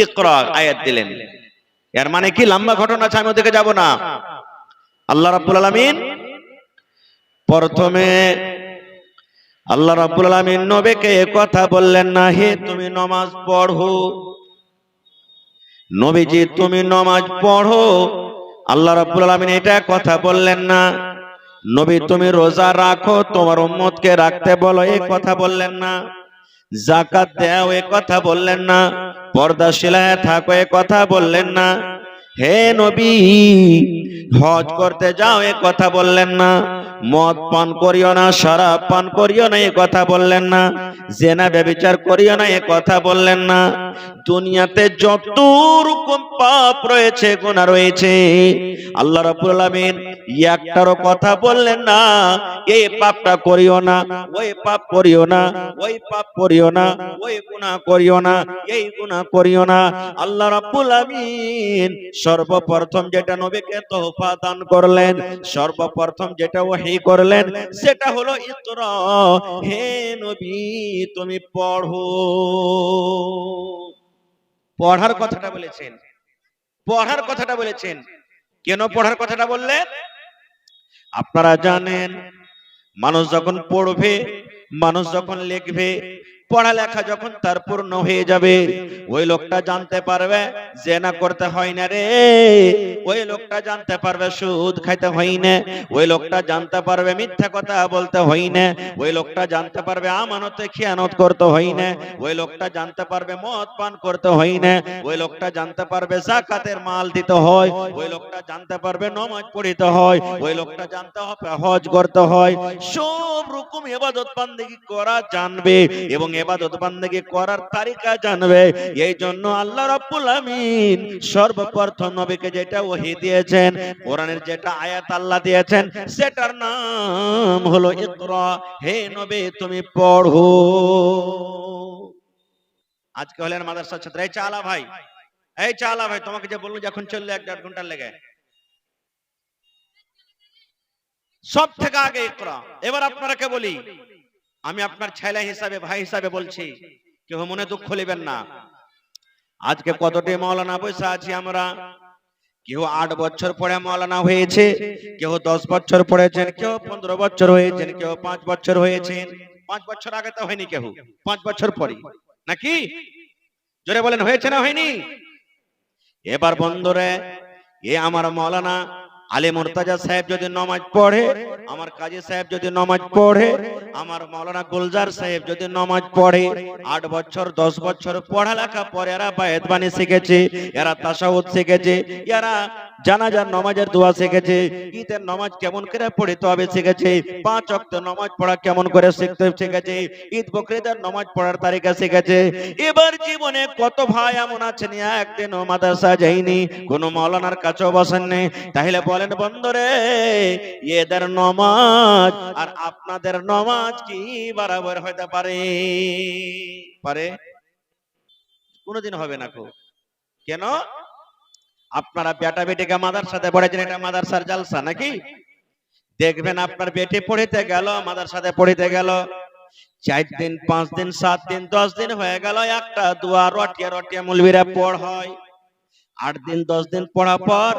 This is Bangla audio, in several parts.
ইকরা আয়াত দিলেন। এর মানে কি লম্বা ঘটনা আছে, আমি ওদিকে যাব না। আল্লাহ রাব্বুল আলামিন প্রথমে আল্লাহ রাব্বুল আলামিন নবীকে কথা বললেন না, হে তুমি নামাজ পড়ো, নবীজি তুমি নামাজ পড়ো। আল্লাহ রাব্বুল আলামিন এটা কথা বললেন না। নবী তুমি রোজা রাখো, তোমার উম্মতকে রাখতে বলো, এই কথা বললেন না। যাকাত দাও, এই কথা বললেন না। পর্দাশীল হয়ে থাকো, এই কথা বললেন না। হে নবী হজ করতে যাও, এই কথা বললেন না। মদ পান করিও না, শরাব পান করিও না, এই কথা বললেন না। জেনা ব্যভিচার করিও না, এই কথা বললেন না। দুনিয়াতে যত রকম পাপ রয়েছে, গুনাহ রয়েছে, আল্লাহ রাব্বুল আলামিন একটারও কথা বললেন না এই পাপটা করিও না, ওই পাপ করিও না, ওই পাপ করিও না, ওই গুনাহ করিও না, এই গুনাহ করিও না। আল্লাহ রাব্বুল আলামিন সর্বপ্রথম যেটা নবীকে তোহফা দান করলেন, সর্বপ্রথম যেটা ওহী করলেন, সেটা হলো ইকরা, হে নবী তুমি পড়ো। পড়ার কথাটা বলেছেন, পড়ার কথাটা বলেছেন। কেন পড়ার কথাটা বললেন? আপনারা জানেন মানুষ যখন পড়বে, মানুষ যখন লিখবে, পড়ালেখা যখন তার পূর্ণ হয়ে যাবে, ওই লোকটা জানতে পারবে জেনা করতে হয় না রে, ওই লোকটা জানতে পারবে সুদ খাইতে হয় না, ওই লোকটা জানতে পারবে মিথ্যা কথা বলতে হয় না, ওই লোকটা জানতে পারবে আমানতে খিয়ানত করতে হয় না, ওই লোকটা জানতে পারবে মদ পান করতে হয় না, ওই লোকটা জানতে পারবে যাকাতের মাল দিতে হয়, ওই লোকটা জানতে পারবে নামাজ পড়িতে হয়, ওই লোকটা জানতে হবে হজ করতে হয়। সব রকম ইবাদত বান্দেগি করা জানবে এবং ইবাদত বান্দেগি করার তরিকা জানবে। এই জন্য আল্লাহ রাব্বুল আমিন সর্বপ্রথম নবীকে যেটা ওহী দিয়েছেন, কোরআনের যেটা আয়াত আল্লাহ দিয়েছেন, সেটার নাম হলো ইকরা, হে নবী তুমি পড়ো। আজকে হলেন মাদ্রাসার ছাত্র, এই চালা ভাই, এই চালা ভাই, তোমাকে যে বললো যখন চললে 1.5 ঘন্টা লেগে, সব থেকে আগে ইকরা। এবার আপনারাকে বলি, আমি আপনার ছেলে হিসাবে, ভাই হিসাবে বলছি, কেউ মনে দুঃখ নেবেন না। আজকে কতটি মাওলানা বসে আছি আমরা, কেউ 8 বছর পরে মাওলানা হয়েছে, কেউ 10 বছর পড়েছেন, কেউ 15 বছর হয়েছেন, কেউ 5 বছর হয়েছেন। 5 বছর আগে তো হয়নি কেউ, 5 বছর পরে নাকি? জোরে বলেন, হয়েছে না হয়নি? এবার বন্ধুরে, এ আমার মাওলানা আলী মুর্তজা সাহেব যদি নামাজ পড়ে, আমার কাজী সাহেব যদি নামাজ পড়ে, আমার মাওলানা গুলজার সাহেব যদি নামাজ পড়ে, 8 বছর 10 বছর পড়ালেখা পরে এরা বায়াত বাণী শিখেছে, এরা তাশাহুদ শিখেছে, এরা জানাজার নামাজের দোয়া শিখেছে, ঈদের নামাজ কেমন করে পড়তে হবে শিখেছে, 5 ওয়াক্ত নামাজ পড়া কেমন করে শিখতে শিখেছে, ঈদ বকরিদের নামাজ পড়ার তারিকা শিখেছে। এবার জীবনে কত ভাই এমন আছেন একদিনও মাদ্রাসা যায়নি, কোন মাওলানার কাছেও বসেননি। তাহলে বলেন বন্ধুরে, এদের নামাজ আর আপনাদের নামাজ কি বরাবর হতে পারে? পারে? কোনদিন হবে না। কেন? আপনারা বেটা বেটিকে মাদ্রাসাতে পড়েছেন, এটা মাদ্রাসার জালসা নাকি? দেখবেন আপনার বেটি পড়িতে গেল, মাদ্রাসাতে পড়িতে গেল, 4 দিন 5 দিন 7 দিন 10 দিন হয়ে গেল, একটা দোয়া রটিয়া রটিয়া মৌলবীরা পড় হয়। 8 দিন 10 দিন পড়া পর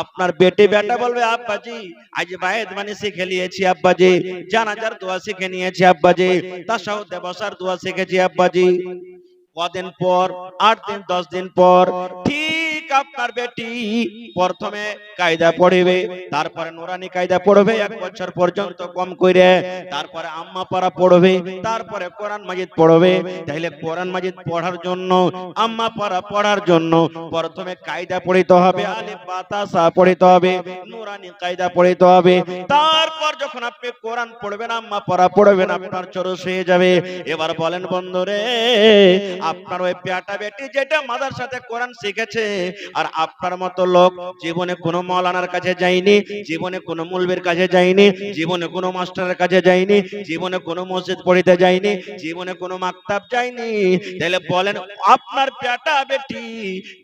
আপনার বেটি বেটা বলবে, আব্বাজি আজ বায়াত বাণী শিখে নিয়েছি, আব্বাজি জানাজার দোয়া শিখে নিয়েছি, আব্বাজি তাশাহুদে বসার দোয়া শিখেছি, আব্বাজি। কদিন পর, 8 দিন 10 দিন পর, ঠিক আপনার বেটি প্রথমে কায়দা পড়বে, তারপরে নুরানি কায়দা পড়বে 1 বছর পর্যন্ত কম করে, তারপরে আম্মা পারা পড়বে, তারপরে কোরআন মাজিদ পড়বে। তাহলে কোরআন মাজিদ পড়ার জন্য, আম্মা পারা পড়ার জন্য প্রথমে কায়দা পড়িতে হবে, আলিফ বা তা সা পড়িতে হবে, নুরানি কায়দা পড়িতে হবে। তারপর যখন আপনি কোরআন পড়বেন, আম্মা পারা পড়বেন, আপনার চরস হয়ে যাবে। এবার বলেন বন্ধুরে, আপনার ওই বেটা বেটি যেটা মাদ্রাসাতে কোরআন শিখেছে, আর আপনার মতো লোক জীবনে কোনো মাওলানার কাছে যায়নি, জীবনে কোনো মুলবির কাছে যায়নি, জীবনে কোনো মাস্টারের কাছে যায়নি, জীবনে কোনো মসজিদ পড়িতে যায়নি, জীবনে কোনো মাকতাব যায়নি। তাহলে বলেন আপনার বেটা বেটি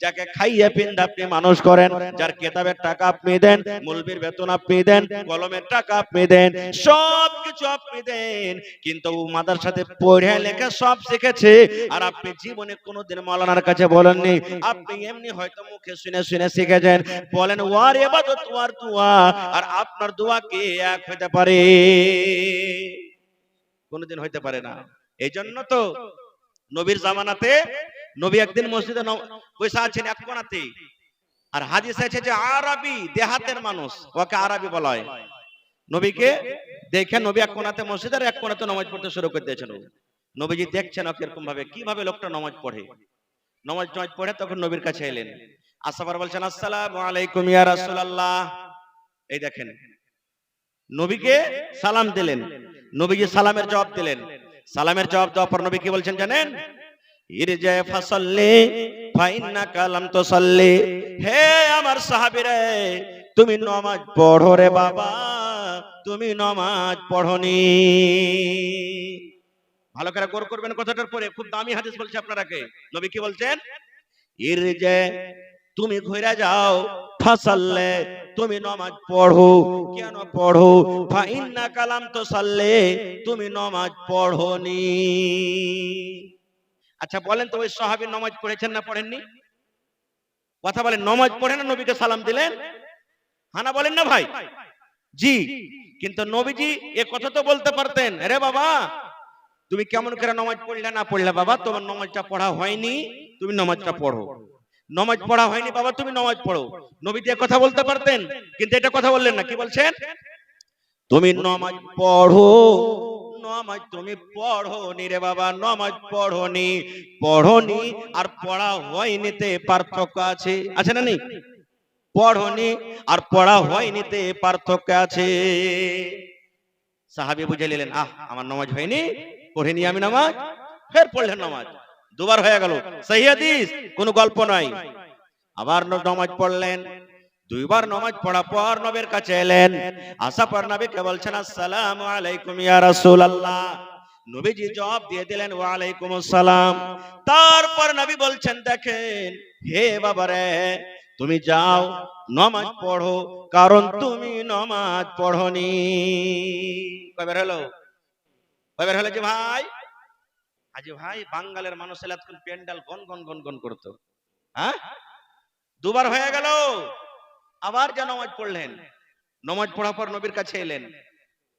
যাকে খাইয়ে পিন্দা আপনি মানুষ করেন, যার কিতাবের টাকা আপনি দেন, মুলবির বেতন আপনি দেন, কলমের টাকা আপনি দেন, সব কিছু আপনি দেন, কিন্তু মাদ্রাসাতে পড়ে লেখা সব শিখেছে, আর আপনি জীবনে কোনোদিন মাওলানার কাছে বলেননি। আপনি এমনি হয়তো মুখে শুনে শুনে শিখেছেন। বলেন ওয়ার ইবাদত ওয়ার দোয়া আর আপনার দোয়া কি এক হতে পারে? কোনোদিন হইতে পারে না। এই জন্য তো নবীর জামানাতে নবী একদিন মসজিদে বসে আছেন এক কোণাতে, আর হাদিস আছে যে আরবি দেহাতের মানুষ, ওকে আরবি বলা হয়। নবীকে দেখে নবী এক কোণাতে মসজিদের এক কোণাতে নামাজ পড়তে শুরু করে দিয়েছেন। নবীজি দেখছেন কিরকম ভাবে, কিভাবে লোকটা নামাজ পড়ে। নামাজ পড়ে তখন নবীর কাছে এলেন, আসাবার বলছেন আসসালামু আলাইকুম ইয়া রাসূলুল্লাহ। এই দেখেন নবীকে সালাম দিলেন, নবীজি সালামের জবাব দিলেন। সালামের জবাব দেওয়ার পর নবী কি বলছেন জানেন? ইরজা ফাসাল্লি ফাইন্নাকা লাম তুসাল্লি। হে আমার সাহাবীরা, তুমি নামাজ পড়ো রে বাবা, তুমি নামাজ পড়োনি। ভালো করে গৌর করবেন কথাটার পরে, খুব দামি হাদিস বলছে আপনারাকে। নবী কি বলছেন? ইরজা, তুমি ঘুরে যাও, ফাসাল্লে, তুমি নামাজ পড়ো। কেন পড়ো? ফাইন্নাকা লাম তুসাল্লি, তুমি নামাজ পড়োনি। আচ্ছা বলেন তো ওই সাহাবী নামাজ পড়েছেন না পড়েননি? কথা বলেন, নামাজ পড়ে না নবীকে সালাম দিলেন? হানা বলেন না ভাই? জি। কিন্তু নবীজি এ কথা তো বলতে পারতেন, আরে বাবা তুমি কেমন করে নামাজ পড়লে না পড়লে বাবা, তোমার নামাজটা পড়া হয়নি, তুমি নামাজটা পড়ো। নামাজ পড়া হয়নি বাবা, তুমি নামাজ পড়ো। নবীজি কথা বলতে পারতেন, কিন্তু এটা কথা বললেন না। কি বলছেন? তুমি নামাজ পড়ো। নামাজ তুমি পড়োনি রে বাবা, নামাজ পড়োনি। পড়োনি আর পড়া হয়নিতে পার্থক্য আছে, আছে না নেই? পড়োনি আর পড়া হয়নিতে পার্থক্য আছে। সাহাবী বুঝে নিলেন, আমার নামাজ হয়নি, পড়িনি আমি নামাজ। ফের পড়লেন নামাজ, দুবার হয়ে গেল। সহিহ হাদিস, কোনো গল্প নয়। আবার নামাজ পড়লেন, দুইবার নামাজ পড়া পর নবীর কাছে এলেন। আসা পর নবীকে বলছেন আসসালামু আলাইকুম ইয়া রাসূলুল্লাহ। নবীজি জবাব দিয়ে দিলেন ওয়া আলাইকুম আসসালাম। তারপর নবী বলছেন দেখেন, হে বাবারে তুমি যাও নামাজ পড়ো, কারণ তুমি নামাজ পড়োনি। কয়বার হলো? কয়বার হলো যে ভাই? আজি ভাই বাঙালের মানুষ এলাতকুল প্যান্ডাল গন গন গন গন করতো। হ্যাঁ, দুবার হয়ে গেল। আবার যা নামাজ পড়লেন, নামাজ পড়ার পর নবীর কাছে এলেন,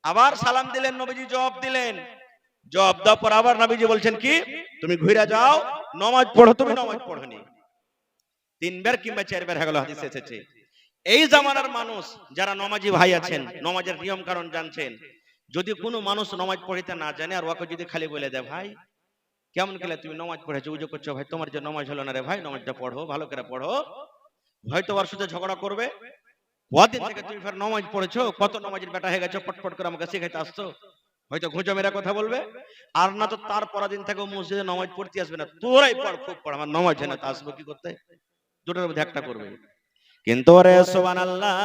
আবার সালাম দিলেন, নবীজি জবাব দিলেন। জবাব দেওয়ার পর আবার নবীজি বলছেন কি, তুমি ঘুরে যাও নামাজ পড়ো, তুমি নামাজ পড়োনি। তিনবার কিংবা চারবার হয়ে গেল, হাদিসে এসেছে। এই জামানার মানুষ যারা নামাজি ভাই আছেন, নামাজের নিয়ম কারণ জানছেন, যদি কোনো মানুষ নামাজ পড়িতে না জানে আর ওকে যদি খালি বলে দেয় ভাই কেমন গেলে তুমি নামাজ পড়েছো, উজু করছো, ভাই তোমার যে নামাজ হলো না রে ভাই, নামাজটা পড়ো, ভালো করে পড়ো, হয়তো ওর সাথে ঝগড়া করবে। কদিন থেকে তুমি ফের নামাজ পড়েছো, কত নামাজের বেটা হয়ে গেছো, পটপট করে আমাকে শিখাইতে আসছো, হয়তো ঘুঁচো মেরা কথা বলবে। আর না তো তার পরের দিন থেকে মসজিদে নামাজ পড়তে আসবে না, তোরাই পড়, খুব পড়, আমার নামাজ হয় না, তা আসবো কি করতে? দুটোর মধ্যে একটা করবে। কিন্তু রে সুবহানাল্লাহ,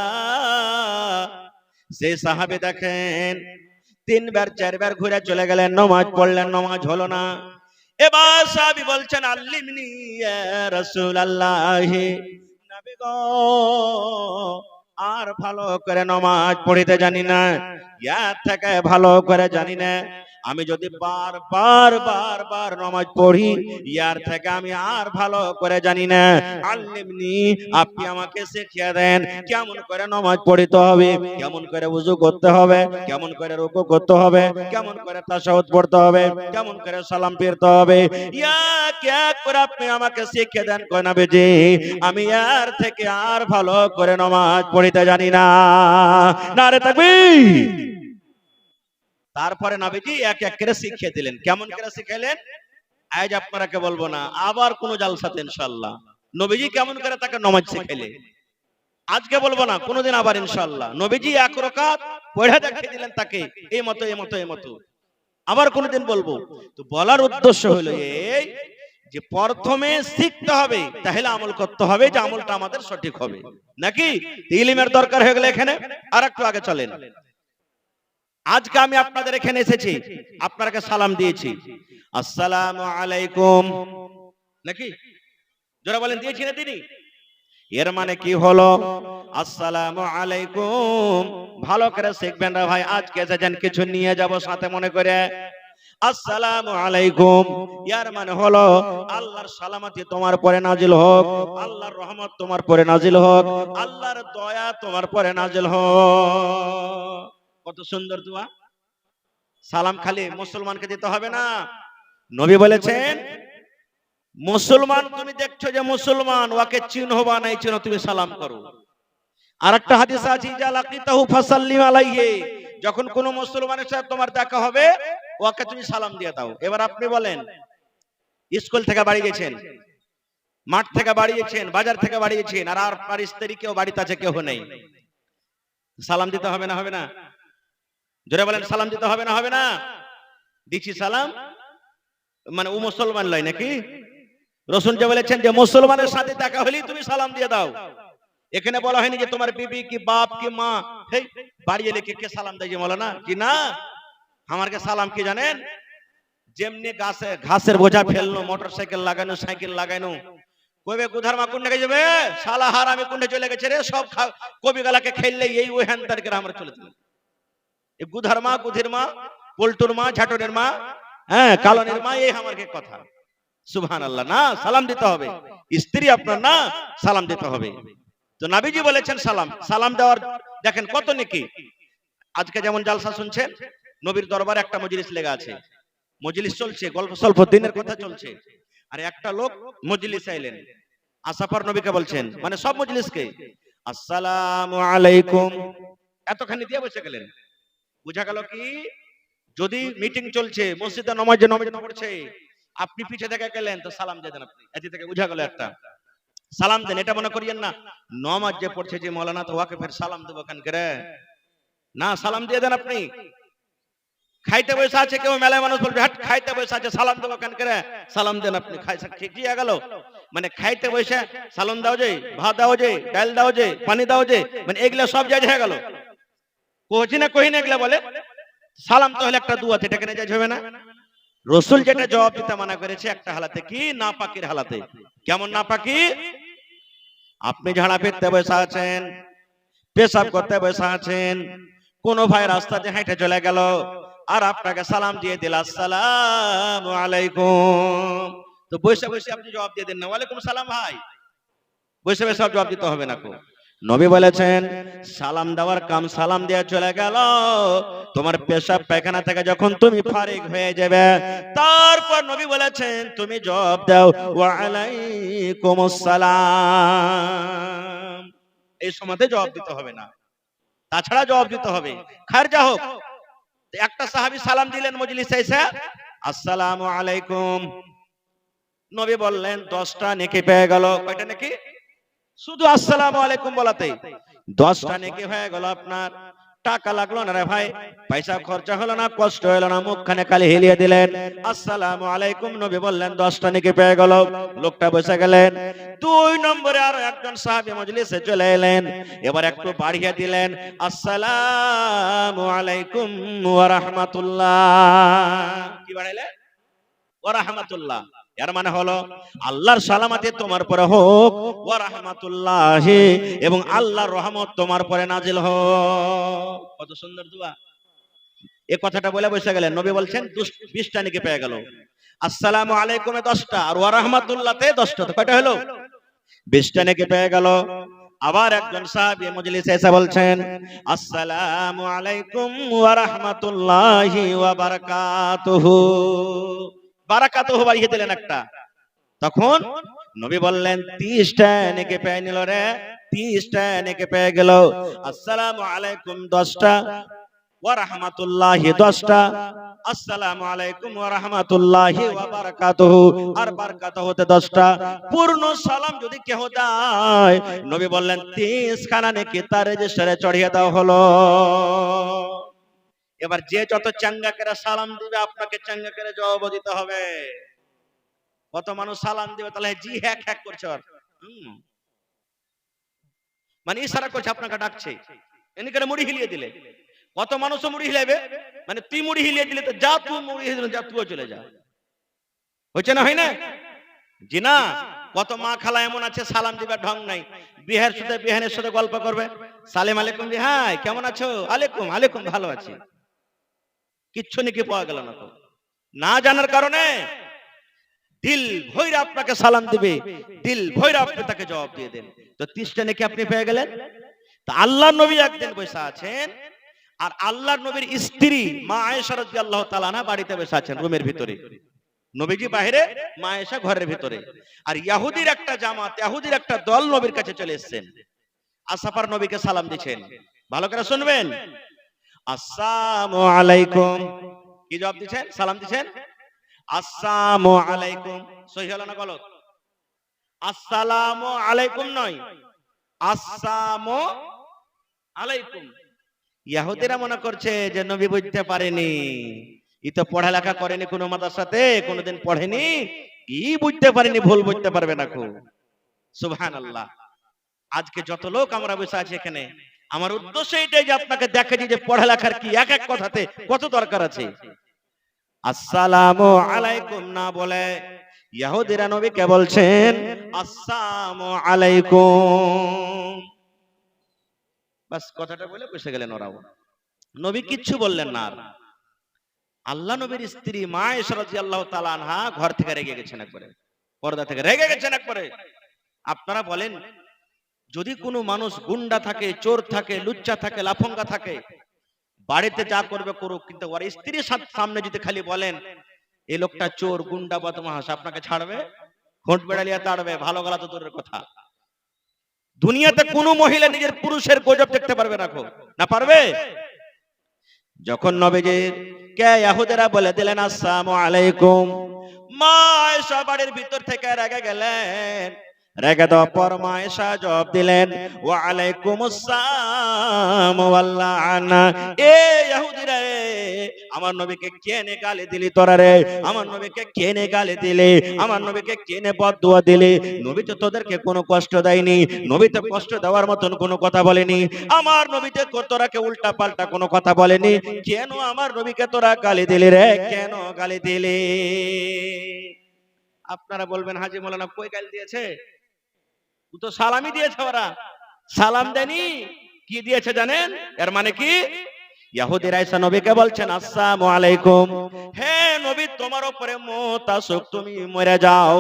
সেই সাহাবী দেখেন তিনবার চারবার ঘুরে চলে গেলেন, নামাজ পড়লেন, নামাজ হলো না। এবার সাহাবী বলছেন আল্লিমনি ইয়া রাসূলুল্লাহ, নবী গো আর ভালো করে নামাজ পড়িতে জানি না, ইয়ার থেকে ভালো করে জানি না। আমি যদি বারবার বারবার নামাজ পড়ি, ইয়ার থেকে আমি আর ভালো করে জানি না। আল্লিমনি, আপনি আমাকে শিখিয়ে দেন কেমন করে নামাজ পড়িতে হবে, কেমন করে ওযু করতে হবে, কেমন করে রুকু করতে হবে, কেমন করে তাশাহুদ পড়তে হবে, কেমন করে সালাম ফিরতে হবে। ইয়া কে করে আপনি আমাকে শিখিয়ে দেন কয় নবীজি, আমি ইয়ার থেকে আর ভালো করে নামাজ পড়িতে জানি না। নারে তাকবীর। তারপরে নবীজি এক এক করে শিখিয়ে দিলেন। কেমন করে শিখাইলেন আজ আপনারাকে বলবো না, আবার কোন জালসাতে ইনশাআল্লাহ নবীজি কেমন করে তাকে নামাজ শিখাইলেন আজকে বলবো না, কোনদিন আবার ইনশাআল্লাহ নবীজি এক রাকাত পড়ে দেখিয়ে দিলেন তাকে, এই মতো এই মতো এই মতো। আবার কোনদিন বলবো। তো বলার উদ্দেশ্য হলো এই যে প্রথমে শিখতে হবে, তাহলে আমল করতে হবে, যে আমলটা আমাদের সঠিক হবে নাকি। ইলমের দরকার হয়ে গেলে এখানে আর একটু আগে চলেন। আজকে আমি আপনাদের এখানে এসেছি, আপনাকে সালাম দিয়েছি, আসসালামু আলাইকুম, নাকি? যারা বলেন দিয়েছি না তিনি, এর মানে কি হলো? আসসালামু আলাইকুম। ভালো করে শিখবেন রে ভাই, আজকে এসেছেন কিছু নিয়ে যাব সাথে মনে করে। আসসালামু আলাইকুম ইয়ার মানে হলো আল্লাহর সালামতি তোমার পরে নাজিল হোক, আল্লাহর রহমত তোমার পরে নাজিল হোক, আল্লাহর দয়া তোমার পরে নাজিল হোক। কত সুন্দর দোয়া। সালাম খালি মুসলমানকে দিতে হবে না। নবী বলেছেন, মুসলমান তুমি দেখছো যে মুসলমান, ওকে চিনহ বা নাই চিনহ, তুমি সালাম করো। আরেকটা হাদিস আছে, ইজা লাকিতাহু ফাসাল্লিম আলাইহি, যখন কোন মুসলমানের সাথে তোমার দেখা হবে, ওকে তুমি সালাম দিয়ে দাও। এবার আপনি বলেন, স্কুল থেকে বাড়ি গেছেন, মাঠ থেকে বাড়ি গেছেন, বাজার থেকে বাড়ি গেছেন, আর আপনার স্ত্রী কেউ বাড়িতে আছে, কেউ নেই, সালাম দিতে হবে না হবে না? জোরে বলেন, সালাম দিতে হবে না হবে না? দিচ্ছি সালাম, মানে ও মুসলমান লয় নাকি? রাসূল যে বলেছেন যে মুসলমানের সাথে দেখা হলেই তুমি সালাম দিয়ে দাও। এখানে বলা হয়নি যে তোমার বিবি কি বাপ কি মা, হেই বাড়ি এলে কে সালাম দেয় যে মৌলানা, কি না? আমারকে সালাম কি জানেন? যেমনি ঘাসের বোঝা ফেলনো, মোটরসাইকেল লাগানো, সাইকেল লাগানো, কবে গুধার মা কোনটা যাবে, শালা হারামি কোনটা চলে গেছে রে, সব কবি গালাকে খেললে এই ওই হ্যান্ডার করে আমরা চলে যাবে। এই গুধার মা, গুধির মা, পল্টুর মা, ঝাটনের মা, হ্যাঁ কালনের মা, এই আমারকে কথা। সুবহানাল্লাহ। না, সালাম দিতে হবে। স্ত্রী আপনার না, সালাম দিতে হবে। তো নবীজি বলেছেন সালাম, সালাম দেওয়ার দেখেন কত নেকি। আজকে যেমন জালসা শুনছেন, নবীর দরবারে একটা মজলিস লেগে আছে, মজলিস চলছে, গল্প স্বল্প দিনের কথা চলছে, আর একটা লোক মজলিসে এলেন, আসার পর নবীকে বলছেন, মানে সব মজলিসকে, আসসালামু আলাইকুম, এতখানি দিয়ে বসে গেলেন। বুঝা গেল কি, যদি মিটিং চলছে, মসজিদে নামাজ পড়ছে, আপনি পিছে থেকে গেলেন তো সালাম দিয়ে দেন আপনি, এটি থেকে বুঝা গেল একটা সালাম দেন। এটা মনে করিয়েন না নামাজ যে পড়ছে যে মৌলানা, তো ওকে ফের সালাম দেবো কেন করে, না, সালাম দিয়ে দেন আপনি। খাইতে বসে আছে কেউ, মেলায় মানুষ বলবে হাট খাইতে বসে আছে, সালাম দেবো কেন করে, সালাম দেন আপনি। ঠিক হয়ে গেল, মানে খাইতে বসে সালাম দাও যে, ভাত দাও যে, ডাল দাও যে, পানি দাও যে, মানে এগুলা সব জায়জ হয়ে গেল। কোচি না কহি না এগুলা বলে, সালাম তো হলে একটা দুয়া, এটা কেন জায়জ হবে না? রাসূল যেটা জবাব দিতে মানা করেছে একটা হালাতে, কি নাপাকির হালাতে। কেমন নাপাকি? আপনি ঝাড়া ফিরতে বসে আছেন, পেশাব করতে বসে আছেন, কোন ভাই রাস্তাতে হেঁটে চলে গেল, আর আপনাকে সালাম দিয়ে দিল আসসালামু আলাইকুম, তো বসে বসে আপনি জবাব দিয়ে দেন না ওয়ালাইকুম সালাম, ভাই বসে বসে সব জবাব দিতে হবে না। নবী বলেছেন সালাম দেওয়ার কাম সালাম দিয়ে চলে গেল, তোমার পেশাব পায়খানা থেকে যখন তুমি ফারিগ হয়ে যাবে, তারপর নবী বলেছেন তুমি জবাব দাও ওয়া আলাইকুমুস সালাম, এই সময়তে জবাব দিতে হবে না, তাছাড়া জবাব দিতে হবে। খারজা হোক, একটা সাহাবী সালাম দিলেন মজলিসে এসে, আসসালামু আলাইকুম, নবী বললেন 10টা নেকি পেয়ে গেল। কয়টা নেকি? শুধু আসসালামু আলাইকুম বলাতে 10টা নেকি হয়ে গেল আপনার। টাকা লাগলো না রে ভাই, পয়সা খরচা হলো না, কষ্ট হলো না, মুখখানে খালি হিলিয়ে দিলেন আসসালামু আলাইকুম, নবী বললেন 10টা নেকি পেয়ে গেল। লোকটা বসে গেলেন। 2 নম্বরে আরো একজন সাহাবী মজলিসে চলে এলেন, এবার একটু বাড়িয়ে দিলেন আসসালামু আলাইকুম ওয়া রাহমাতুল্লাহ। কি বাড়াইলেন? ওয়া রাহমাতুল্লাহ। এর মানে হলো আল্লাহর সালামতি তোমার পরে হোক, ওয়া রাহমাতুল্লাহি, এবং আল্লাহর রহমত তোমার পরে নাজিল হোক। কত সুন্দর দোয়া। এই কথাটা বলে বসে গেলেন, নবী বলছেন 20টা নেকি পেয়ে গেল। আসসালামু আলাইকুমে 10টা, আর ওয়া রাহমাতুল্লাহতে 10টা, তো কয়টা হলো? 20টা নেকি পেয়ে গেল। আবার একজন সাহাবী মজলিসে এসে বলছেন আসসালামু আলাইকুম ওয়া রাহমাতুল্লাহি ওয়া বারাকাতুহু, বারাকাতুহু বাড়িয়ে দিলেন একটা। তখন নবী বললেন 30টা নেকি পেয়ে নিল রে, 30টা নেকি পেয়ে গেল। আসসালামু আলাইকুম 10টা, ওয়া রাহমাতুল্লাহি 10টা, আসসালামু আলাইকুম ওয়া রাহমাতুল্লাহি ওয়া বারাকাতুহু, আর বারাকাতুহুতে 10টা। পূর্ণ সালাম যদি কেহ দেয়, নবী বললেন 30 খানা নেকি তার রেজিস্টারে চড়িয়ে দেওয়া হলো। এবার যে যত চাঙ্গা করে সালাম দিবে, আপনাকে চাঙ্গা করে জবাব দিতে হবে। কত মানুষ সালাম দিবে তাহলে জি হ্যাক হ্যাক করছে আর মানে ইশারা করছে আপনাকে ডাকছে, এনিকে মুড়ি হিলিয়ে দিলে কত মানুষও মুড়ি হিলাবে, মানে তুই মুড়ি হিলিয়ে দিলে তো যা তুই মুড়ি হিলিয়ে দিলে যা তুইও চলে যা, হচ্ছে না হয় না? জি না। কত মা খালা এমন আছে সালাম দিবার ঢং নাই, বিহানের সাথে গল্প করবে, সালেম আলাইকুম বিহাই কেমন আছো, আলাইকুম আলাইকুম ভালো আছি, কিচ্ছু নাকি পাওয়া গেল না। তো না জানার কারণে দিল ভৈরা আপনাকে সালাম দিবে, দিল ভৈরা আপনি তাকে জবাব দিয়ে দেন, তো 30টা নাকি আপনি পেয়ে গেলেন। তা আল্লাহর নবী একদিন বসে আছেন, আর আল্লাহর নবীর স্ত্রী মা আয়েশা রাদিয়াল্লাহু তাআলা আনহা বাড়িতে বসে আছেন রুমের ভিতরে, নবীজি বাইরে, মা আয়েশা ঘরের ভিতরে। আর ইহুদির একটা জামাত, ইহুদির একটা দল নবীর কাছে চলে এসেছেন, আসাফার নবীকে সালাম দিচ্ছেন। ভালো করে শুনবেন, আসসালামু আলাইকুম, কি জবাব দিচ্ছেন? সালাম দিচ্ছেন আসসালামু আলাইকুম। সহি হলো না গলত? আসসালামু আলাইকুম নয়, আসসালামু আলাইকুম। ইহুদিরা মনে করছে যে নবী বুঝতে পারেনি, ই তো পড়ালেখা করেনি কোনো মাদ্রাসাতে, কোনোদিন পড়েনি, কি বুঝতে পারেনি, ভুল বুঝতে পারবে না। খুব সুবহানাল্লাহ। আজকে যত লোক আমরা বসে আছি এখানে, আমার উদ্দেশ্য এটাই যে আপনাকে দেখাচ্ছি যে পড়ালেখার কি এক এক কথাতে কত দরকার আছে। আসসালামু আলাইকুম না বলে ইহুদিরা নবীকে বলছেন আসসালামু আলাইকুম, বাস কথাটা বলে বসে গেলেন ওরাও, নবী কিচ্ছু বললেন না। আর আল্লাহ নবীর স্ত্রী মা আয়েশা রাদিয়াল্লাহু তাআলা আনহা ঘর থেকে রেগে গেছেন, একবারে পর্দা থেকে রেগে গেছেন একবারে। আপনারা বলেন, যদি কোনো মানুষ গুন্ডা থাকে, চোর থাকে, লুচ্চা থাকে, লাফঙ্গা থাকে, বাড়িতে যা করবে করুক, কিন্তু ওর স্ত্রীর সামনে যদি খালি বলেন এই লোকটা চোর, গুন্ডা, বদমাশ, আপনাকে ছাড়বে? খোঁট বেড়ালিয়া তাড়বে, ভালো গলা তো দূরের কথা। দুনিয়াতে কোনো মহিলা নিজের পুরুষের গজব দেখতে পারবে না, না পারবে? যখন নবীজির কে ইহুদিরা বলে দিলেন আসসালামু আলাইকুম, মা আয়েশা বাড়ির ভিতর থেকে রেগে গেলেন। রেগে দেওয়ার পর মা আয়েশা জবাব দিলেন ওয়া আলাইকুমুস সালাম ওয়াল লাআনা। এ ইহুদিরা, আমার নবীকে কেনে গালি দিলি তোরা রে? আমার নবীকে কেনে গালি দিলি? আমার নবীকে কেনে বদদুয়া দিলি? নবী তো তোদেরকে কোনো কষ্ট দেয়নি, নবী তো কষ্ট দেওয়ার মতন কোনো কথা বলেনি, আমার নবীতে তোরাকে উল্টা পাল্টা কোনো কথা বলেনি, কেন আমার নবীকে তোরা গালি দিলি রে? কেন গালি দিলি? আপনারা বলবেন হাজী মাওলানা কই গালি দিয়েছে? ও তো সালামই দিয়েছে, ওরা সালাম দেনি। কি দিয়েছে জানেন? এর মানে কি? ইহুদিরা এসে নবীকে বলছেন আসসালামু আলাইকুম, হে নবী তোমার উপরে মওত আসুক, তুমি মরে যাও,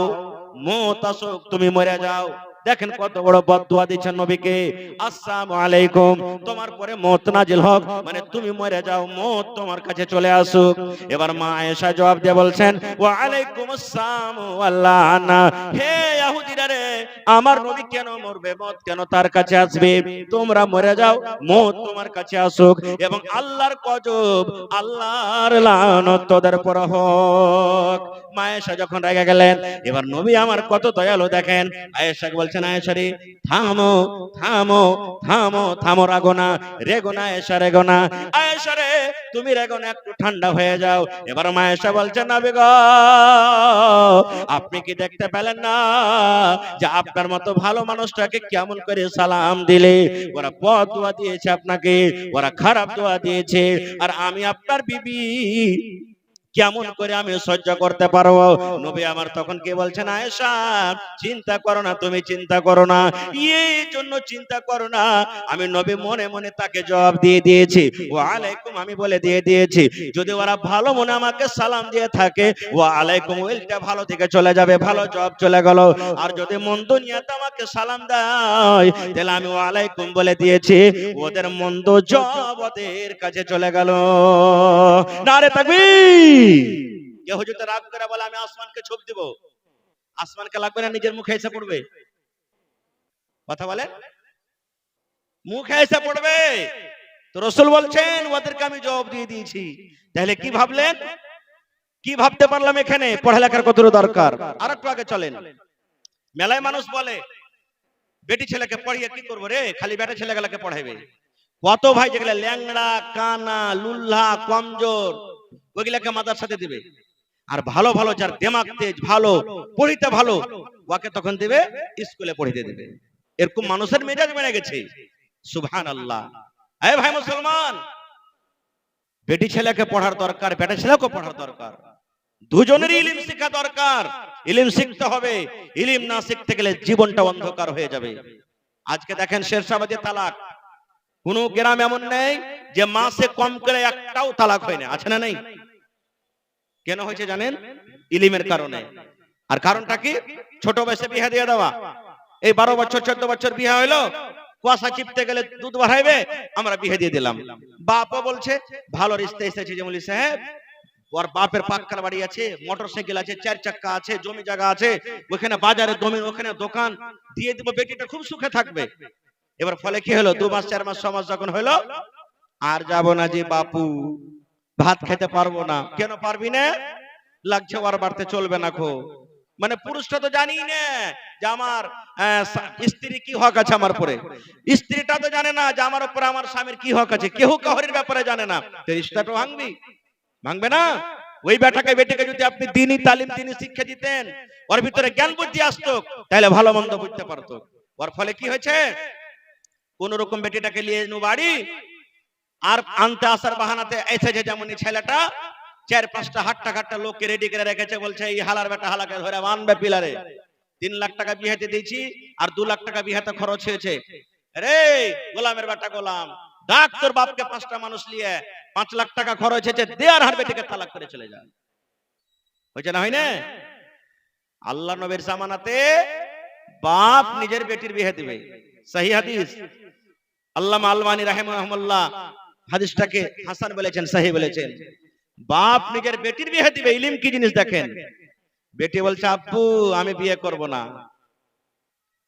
মওত আসুক, তুমি মরে যাও। দেখেন কত বড় বদদুয়া দিচ্ছেন নবীকে, আসসালামু আলাইকুম, তোমার পরে মওত নাজিল হোক, মানে তুমি মরে যাও, মওত তোমার কাছে চলে আসুক। এবার মা আয়েশা জবাব দিয়ে বলছেন ওয়া আলাইকুমুস সালাম ওয়াল লাআনা। হে ইহুদিরা রে, আমার নবী কেন মরবে? মওত কেন তার কাছে আসবে? তোমরা মরে যাও, মওত তোমার কাছে আসুক, এবং আল্লাহর গজব, আল্লাহর লানত তোদের উপর হোক। মা আয়েশা যখন রেগে গেলেন, এবার নবী আমার কত দয়ালু দেখেন, আয়েশাকে বলছেন আয়েশা রে থামো থামো থামো থামো, রাগো না, রেগো না আয়েশা, রেগো না। আয়েশা রে তুমি রেগো না, একটু ঠান্ডা হয়ে যাও। এবার মা আয়েশা বলছেন নবী গো, আপনি কি দেখতে পেলেন না যে আপনার মতো ভালো মানুষটাকে কেমন করে সালাম দিলে? ওরা বদদুয়া দিয়েছে আপনাকে, ওরা খারাপ দোয়া দিয়েছে, আর আমি আপনার বিবি কেমন করে আমি সহ্য করতে পারবো? নবী আমার তখন কি বলছেন, আয়েশা চিন্তা করো না, তুমি চিন্তা করো না, এই জন্য চিন্তা করো না। আমি নবী মনে মনে তাকে জবাব দিয়ে দিয়েছি ওয়া আলাইকুম, আমি বলে দিয়ে দিয়েছি, যদি ওরা ভালো মনে আমাকে সালাম দিয়ে থাকে ওয়া আলাইকুম, ওইটা ভালো থেকে চলে যাবে, ভালো জবাব চলে গেল। আর যদি মন্দ নিয়তে আমাকে সালাম দেয়, তাহলে আমি ওয়া আলাইকুম বলে দিয়েছি, ওদের মন্দ জবাব ওদের কাছে চলে গেল। নারে তাকবীর। কেউ যদি রাগ করে বলে আমি আসমানকে ছোপ দিব, আসমানকে লাগবে না, নিজের মুখে এসে পড়বে। কথা বলেন, মুখে এসে পড়বে। তো রাসূল বলছেন ওদেরকে আমি জবাব দিয়ে দিয়েছি। তাহলে কি ভাবলেন, কি ভাবতে পারলাম এখানে? পড়ালেখার কত দরকার। আর একটু আগে চলেন। মেলায় মানুষ বলে বেটি ছেলেকে পড়িয়ে কি করবো রে, খালি বেটা ছেলেগুলোকে পড়াইবে। কত ভাই যেগুলা ল্যাংড়া, কানা, লুল্লা, কমজোর, ওইগুলাকে মাদ্রাসাতে দিবে। আর ভালো ভালো যার দিমাগ তেজ, ভালো পড়িতে ভালো, ওকে তখন দেবে স্কুলে পড়িতে দেবে। এরকম মানুষের মেজাজ বেড়ে গেছে। সুবহানাল্লাহ। এই ভাই মুসলমান, বেটি ছেলেকে পড়ার দরকার, বেটা ছেলেকে পড়ার দরকার, দুজনেরই ইলম শিক্ষা দরকার। ইলম শিখতে হবে, ইলম না শিখতে গেলে জীবনটা অন্ধকার হয়ে যাবে। আজকে দেখেন শেরশাবাদী তালাক, কোন গ্রাম এমন নেই যে মাসে কম করে একটাও তালাক হয় না, আছে না নেই? কেন হয়েছে জানেন? ইলিমের কারণে। আর কারণটা কি? ছোট বয়সে বিয়ে দিয়ে দেওয়া। এই 12 বছর 14 বছর বিয়ে হইলো, কুয়াশা চিপতে গেলে দুধ বাড়াইবে, আমরা বিয়ে দিয়ে দিলাম। বাপও বলছে ভালো রিস্তে এসেছে, যেমন সাহেব ওর বাপের পাক্কার বাড়ি আছে, মোটরসাইকেল আছে, 4 চাক্কা আছে, জমি জায়গা আছে, ওখানে বাজারে জমি, ওখানে দোকান, দিয়ে দিব, বেটিটা খুব সুখে থাকবে। এবার ফলে কি হলো, 2 মাস 4 মাস 6 মাস যখন হলো, আর যাব না যে বাপু, ভাত খেতে পারবো না। কেন পারবি না? লাগছে ওর বাড়তে চলবে না খো। মানে পুরুষটা তো জানি না যে আমার স্ত্রী কি হক আছে আমার উপরে, স্ত্রীটা তো জানে না যে আমার উপরে আমার স্বামীর কি হক আছে, কেউ কাহরির ব্যাপারে জানে না। রিশতাটা ভাঙবি? ভাঙবে না। ওই বেটাকে বেটিকে যদি আপনি দ্বীনি তালিম, দ্বীনি শিক্ষা দিতেন, ওর ভিতরে জ্ঞান বুদ্ধি আসতো, তাহলে ভালো মন্দ বুঝতে পারতো। ওর ফলে কি হয়েছে, কোন রকম বেটিটাকে নিয়ে নু বাড়ি, আর আনতে আসার বাহানাতে এসেছে যেমন ছেলেটা 4-5টা হাট্টা খাট্টা লোককে রেডি করে রেখেছে, বলছে এই হালার বেটা হালাকে ধরে মানবে পিলারে। 3 লাখ টাকা বিয়েতে দিয়েছি, আর 2 লাখ টাকা বিয়েতে খরচ হয়েছে। রে গোলামের বেটা গোলাম, ডাক তোর বাপকে 5টা মানুষ নিয়ে 5 লাখ টাকা খরচ হয়েছে, দেয়ার হার বেটিকে তালাক করে চলে যায়। হয়েছে না? হয় না? আল্লাহ নবীর জামানাতে বাপ নিজের বেটির বিয়ে দিবে, সহি হাদিস। আল্লামা আলবানী রাহিমাহুল্লাহ হাদিসটাকে হাসান বলেছেন, সহি বলেছেন। বাপ নিজের বেটির বিয়ে দিবে, ইলম কি জিনিস দেখেন। বেটি বলছে আব্বু আমি বিয়ে করব না।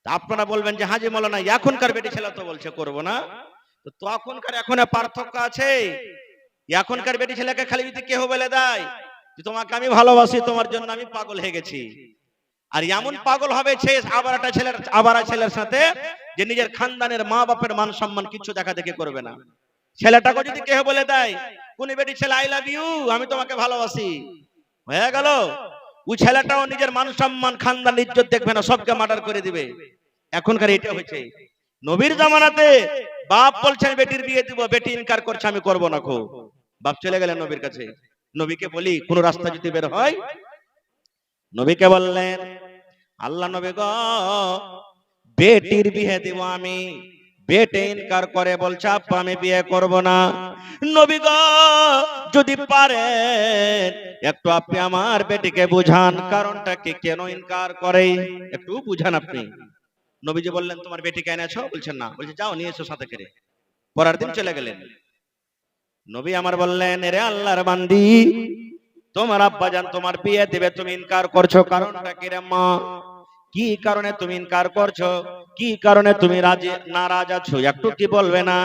আপনারা বলবেন যে হাজি মাওলানা এখনকার বেটি ছেলে তো বলছে করব না, তো তখনকার এখন পার্থক্য আছে। এখনকার বেটি ছেলেকে খালি যদি কেউ বলে দেয় যে তোমাকে আমি ভালোবাসি, তোমার জন্য আমি পাগল হয়ে গেছি, আর এমন পাগল হবে সে আবারা ছেলের সাথে যে নিজের খানদানের মা বাপের মান সম্মান কিছু দেখা দেখি করবে না। ছেলেটাকে যদি কেউ বলে দেয় কোন বেটি ছেলে আই লাভ ইউ, আমি তোমাকে ভালোবাসি, হয়ে গেল। ওই ছেলেটাও নিজের মান সম্মান খানদান ইজ্জত দেখবে না, সবকে মার্ডার করে দিবে। এখনকার এটা হয়েছে। নবীর জামানাতে বাপ বলছেন বেটির বিয়ে দিব, বেটি ইনকার করছে আমি করব না খো। বাপ চলে গেলেন নবীর কাছে। নবীকে বলি কোন রাস্তা যদি বের হয়, নবীকে বললেন আল্লাহ নবী গো বেটির বিয়ে দিব আমি, বেটে ইনকার করে বলছে আব্বা আমি বিয়ে করব না। নবী গো যদি পারেন একটু আপনি আমার বেটিকে বুঝান, কারণটা কি, কেন ইনকার করে একটু বুঝান আপনি। নবীজি বললেন তোমার বেটিকে এনেছো? বলছেন না। বলছে যাও নিয়ে এসো সাথে করে। পরের দিন চলে গেলেন। নবী আমার বললেন এরে আল্লাহর বান্দি, তোমার আব্বা জান তোমার বিয়ে দিবে, তুমি ইনকার করছো, কারণটা কি রে মা? কি কারণে তুমি ইনকার করছো, কি কারণে তুমি রাজি নারাজ আছো, একটু কি বলবে না?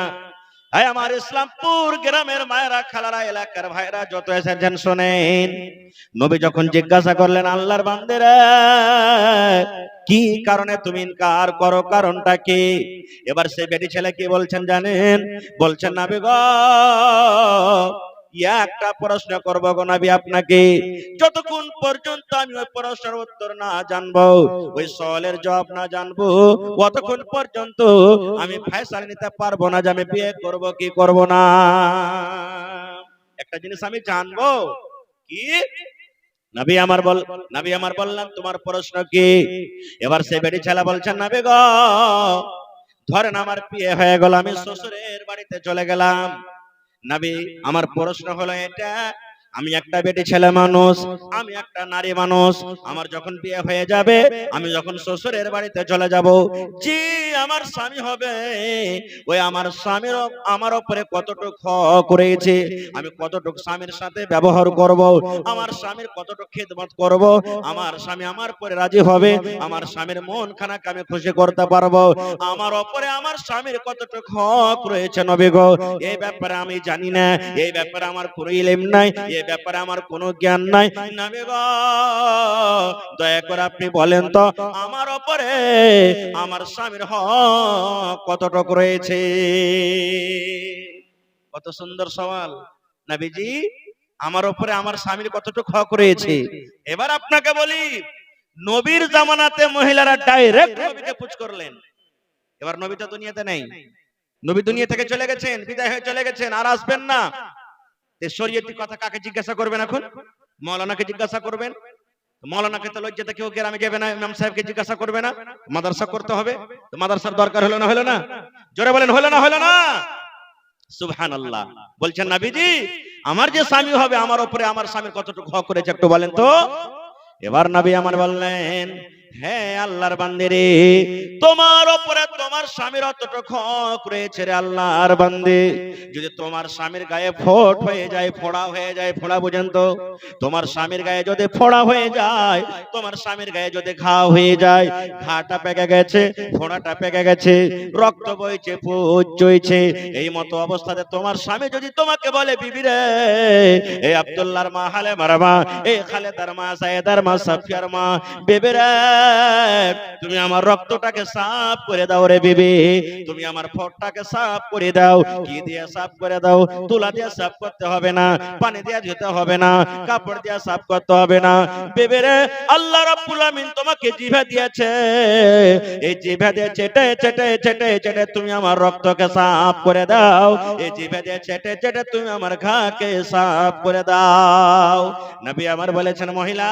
এই আমার ইসলামপুর গ্রামের মায়েরা, খালারা, এলাকার ভাইরা যত এসেছেন শোনেন। নবী যখন জিজ্ঞাসা করলেন আল্লাহর বান্দেরা কি কারণে তুমি ইনকার করো, কারণটা কি? এবার সেই বেটি ছেলে কি বলছেন জানেন? বলছেন নবী গো একটা প্রশ্ন করবো গো নবী আপনাকে, যতক্ষণ পর্যন্ত আমি ওই প্রশ্নের উত্তর না জানবো, ওই সওয়ালের জবাব না জানবো, ততক্ষণ পর্যন্ত আমি ফয়সালা নিতে পারবো না যে আমি বিয়ে করব কি করব না। একটা জিনিস আমি জানবো, কি? নবী আমার বললেন তোমার প্রশ্ন কি? এবার সেই বেটি ছেলে বলছেন নবী গো ধরেন আমার বিয়ে হয়ে গেল, আমি শ্বশুরের বাড়িতে চলে গেলাম। নবী আমার প্রশ্ন হলো এটা, আমি একটা বেটি ছেলে মানুষ, আমি একটা নারী মানুষ, আমার যখন বিয়ে হয়ে যাবে, আমি যখন শ্বশুরের বাড়িতে চলে যাব, জি আমার স্বামী হবে, ওই আমার স্বামীর আমার উপরে কতটুকু হক রয়েছে, আমি কতটুকু স্বামীর সাথে ব্যবহার করব, আমার স্বামীর কতটুকু খিদমত করব, আমার স্বামী আমার উপরে রাজি হবে, আমার স্বামীর মন খানাকে আমি খুশি করতে পারবো, আমার উপরে আমার স্বামীর কতটুকু হক রয়েছে নবী গো এই ব্যাপারে আমি জানি না, এই ব্যাপারে আমার কোনো ইলম নাই, এই ব্যাপারে আমার কোনো জ্ঞান নাই। নবী গো দয়া করে আপনি বলেন তো আমার উপরে আমার স্বামীর হক কতটুকু রয়েছে। কত সুন্দর সওয়াল। নবীজি আমার উপরে আমার স্বামীর কতটুকু হক রয়েছে। এবার আপনাকে বলি, নবীর জামানাতে মহিলারা ডাইরেক্ট নবীকে পুছ করলেন। এবার নবী তো দুনিয়াতে নেই, নবী দুনিয়া থেকে চলে গেছেন, বিদায় হয়ে চলে গেছেন, আর আসবেন না। শরীয়তি কথা কাকে জিজ্ঞাসা করবেন এখন? মৌলানাকে জিজ্ঞাসা করবেন। মৌলানাকে তো লজ্জাতে কেউ গ্রামে যাবে না, ইমাম সাহেবকে জিজ্ঞাসা করবে না, মাদ্রাসা করতে হবে। তো মাদ্রাসার দরকার হলো না, হলো না? জোরে বলেন, হলো না, হলো না? সুবহানাল্লাহ। বলছেন নবীজি, আমার যে স্বামী হবে, আমার উপরে আমার স্বামীর কতটুকু হক করেছে একটু বলেন তো। এবার নবী আমার বললেন, হ্যাঁ আল্লাহর বান্দে রে, তোমার উপরে তোমার স্বামীর অতটুকু হক রয়েছে রে আল্লাহর বান্দে। যদি তোমার স্বামীর গায়ে ফোট হয়ে যায়, ফোড়া হয়ে যায়, ফোড়া বুঝেন তো? তোমার স্বামীর গায়ে যদি ফোড়া হয়ে যায়, তোমার স্বামীর গায়ে যদি ঘা হয়ে যায়, ঘাটা পেকে গেছে, ফোড়াটা পেকে গেছে, রক্ত বইছে, পুজ চইছে, এই মতো অবস্থাতে তোমার স্বামী যদি তোমাকে বলে, বিবি রে, এই আব্দুল্লাহর মা, হালেমার মা, এই খালেদার মা, সাইয়েদার মা, সাফিয়ার মা, বিবি রে, তুমি আমার রক্তটাকে সাফ করে দাও রে বিবি, তুমি আমার ফোঁটাকে সাফ করে দাও। কি দিয়ে সাফ করে দাও? তুলা দিয়ে সাফ করতে হবে না, পানি দিয়ে ধুতে হবে না, কাপড় দিয়ে সাফ করতে হবে না। বিবি রে, আল্লাহ রাব্বুল আমিন তোমাকে জিভা দিয়েছে, এই জিভা দিয়ে চেটে চেটে চেটে চেটে তুমি আমার রক্তকে সাফ করে দাও। এই জিভা দিয়ে চেটে চেটে তুমি আমার ঘাকে সাফ করে দাও। নবী আমার বলেছেন, মহিলা,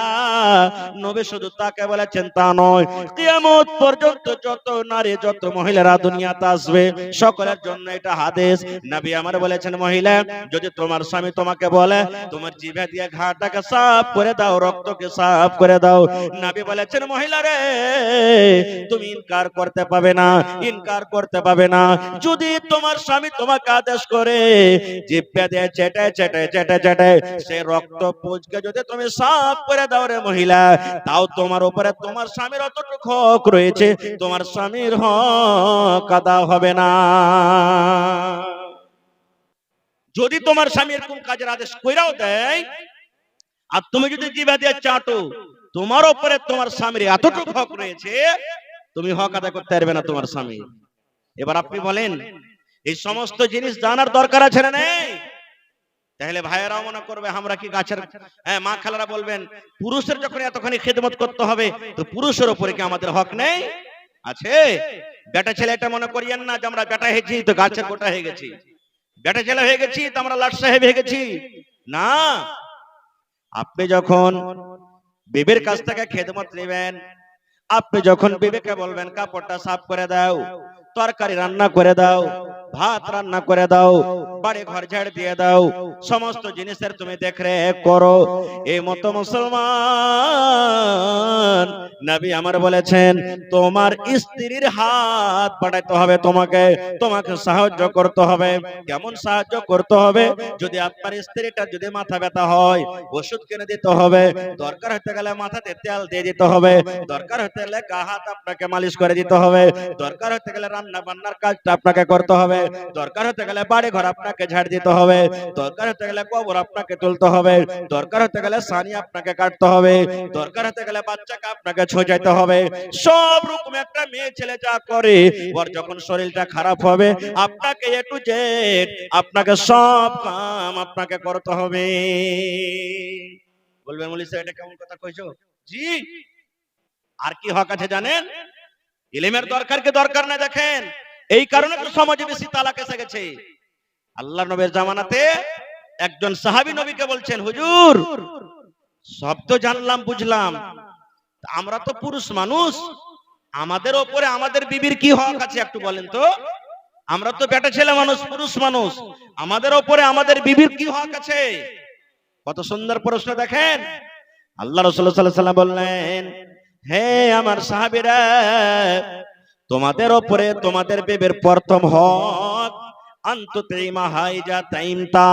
নবী শুধু তাকে বলেছেন তা নয়, কিয়ামত পর্যন্ত যত নারী, যত মহিলারা দুনিয়াতে আসবে, সকলের জন্য এটা হাদিস। নবী আমার বলেছেন, মহিলা, যদি তোমার স্বামী তোমাকে বলে, তোমার জিভা দিয়ে ঘাটাকে সাফ করে দাও, রক্তকে সাফ করে দাও, নবী বলেছেন, মহিলা রে, তুমি ইনকার করতে পাবে না, ইনকার করতে পাবে না। যদি তোমার স্বামী তোমাকে আদেশ করে, জিভা দিয়ে চেটে চেটে চেটে চেটে সে রক্ত পুঁজকে যদি তুমি সাফ করে দাও রে মহিলা, তাও তোমার উপরে তোমার স্বামীর অতটুকু হক রয়েছে, তোমার স্বামীর হক আদা হবে না। যদি তোমার স্বামী এরকম কাজের আদেশ কইরাও দেয়, আর তুমি যদি জিভা দিয়ে চাটো, তোমার উপরে তোমার স্বামীর এতটুকু হক রয়েছে, তুমি হক আদায় করতে পারবে না তোমার স্বামী। এবার আপনি বলেন, এই সমস্ত জিনিস জানার দরকার আছে না নেই? তাহলে ভাইয়েরাও মনে করবে আমরা কি গাছের, মা খালারা বলবেন, পুরুষের যখন এতখানি খেদমত করতে হবে, তো পুরুষের উপরে কি আমাদের হক নেই? আছে। বেটা ছেলে এটা মনে করিয়েন না যে আমরা বেটা হয়েছি তো গাছের গোটা হয়ে গেছি, বেটা ছেলে হয়ে গেছি তো আমরা লাট সাহেব হয়ে গেছি না। আপনি যখন বিবির কাছ থেকে খেদমত নেবেন, আপনি যখন বিবিকে বলবেন কাপড়টা সাফ করে দাও, তরকারি রান্না করে দাও, ভাত রান্না করে দাও, বাড়ি ঘর ঝাড় দিয়ে দাও, সমস্ত জিনিসের তুমি দেখরেখ করো, এই মতো মুসলমান নবী আমার বলেছেন, তোমার স্ত্রীর হাত বাড়াইতে হবে, তোমাকে তোমাকে সাহায্য করতে হবে। কেমন সাহায্য করতে হবে? যদি আপনার স্ত্রীটা যদি মাথা ব্যথা হয়, ওষুধ কিনে দিতে হবে, দরকার হতে গেলে মাথাতে তেল দিয়ে দিতে হবে, দরকার হতে গেলে গা হাত আপনাকে মালিশ করে দিতে হবে, দরকার হতে গেলে রান্না বান্নার কাজটা আপনাকে করতে হবে, দরকার হতে গেলে বাড়ি ঘর আপনাকে ঝাড় দিতে হবে, দরকার হতে গেলে কবর আপনাকে তুলতে হবে, দরকার হতে গেলে সানি আপনাকে কাটতে হবে, দরকার হতে গেলে বাচ্চাকে আপনাকে ছোঁচাইতে হবে। সব রকম একটা মেয়ে ছেলে যা করে, ওর যখন শরীরটা খারাপ হবে, আপনাকে এ টু জেড আপনাকে সব কাম আপনাকে করতে হবে। বলবেন, মৌলভী সাহেব এটা কেমন কথা কইছো? জি, আর কি হক আছে জানেন? ইলমের দরকার কি দরকার না দেখেন, এই কারণে তো সমাজে বেশি তালাক এসে গেছে। আল্লাহ নবীর জামানাতে একজন সাহাবী নবীকে বলছেন, হুজুর, সব তো জানলাম বুঝলাম, আমরা তো পুরুষ মানুষ, আমাদের ওপরে আমাদের বিবির কি হক আছে একটু বলেন তো? আমরা তো বেটা ছেলে মানুষ, পুরুষ মানুষ, আমাদের ওপরে আমাদের বিবির কি হক আছে? কত সুন্দর প্রশ্ন দেখেন। আল্লাহ রাসূল সাল্লাল্লাহু আলাইহি ওয়াসাল্লাম বললেন, হে আমার সাহাবীরা, তোমাদের উপরে তোমাদের বিবির প্রথম হক আনতুতিমা হাইজা তাইমতা,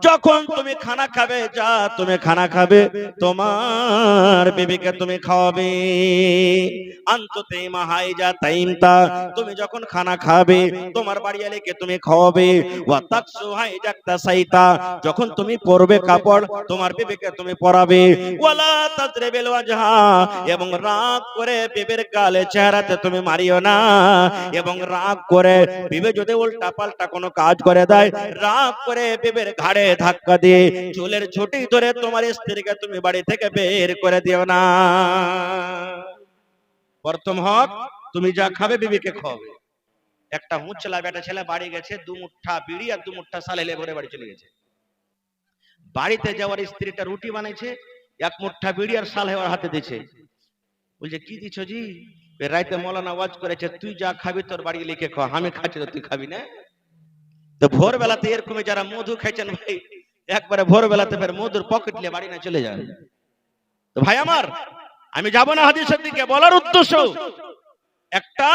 যখন তুমি খানা খাবে, যা তুমি খানা খাবে, তোমার বিবিকে তুমি খাওয়াবে। আনতুতিমা হাইজা তাইমতা, তুমি যখন খানা খাবে, তোমার বাড়িয়ালিকে তুমি খাওয়াবে। ওয়া তাকসু হাইজা তাসাইতা, যখন তুমি পরবে কাপড়, তোমার বিবিকে তুমি পরাবে। ওয়ালা তাজরিবিল ওয়াজহা, এবং রাগ করে বিবির গালে চেহারাতে তুমি মারিও না, এবং রাগ করে বিবি যদি উল্টা পাল্টা কোনো কাজ করে দেয়, রাগ করে বিবির ঘাড়ে ধাক্কা দিয়ে চুলের ছুটি ধরে তোমার স্ত্রীকে তুমি বাড়ি থেকে বের করে দিও না। প্রথম হক তুমি যা খাবে বিবিকে খাওয়াবে। একটা হুঁচলা বেটা ছেলে বাড়ি গেছে, 2 মুঠা বিড়ি আর 2 মুঠা সালেলে ভরে বাড়ি চলে গেছে। বাড়িতে যাওয়ার স্ত্রীটা রুটি বানাইছে, 1 মুঠা বিড়ি আর সালে ওর হাতে দিয়েছে। বলছে কি দিছ জি? রাইতে মৌলানা ওয়াজ করেছে, তুই যা খাবি তোর বাড়ি লিখে খা, আমি খাচ্ছি তো তুই খাবি না। তো ভোরবেলাতে এরকম যারা মধু খাইছেন ভাই, একবারে ভোরবেলাতে ফের মধুর পকেট নিয়ে বাড়ি না চলে যান। তো ভাই আমার, আমি যাব না হাদিসের দিকে, বলার উদ্দেশ্য একটা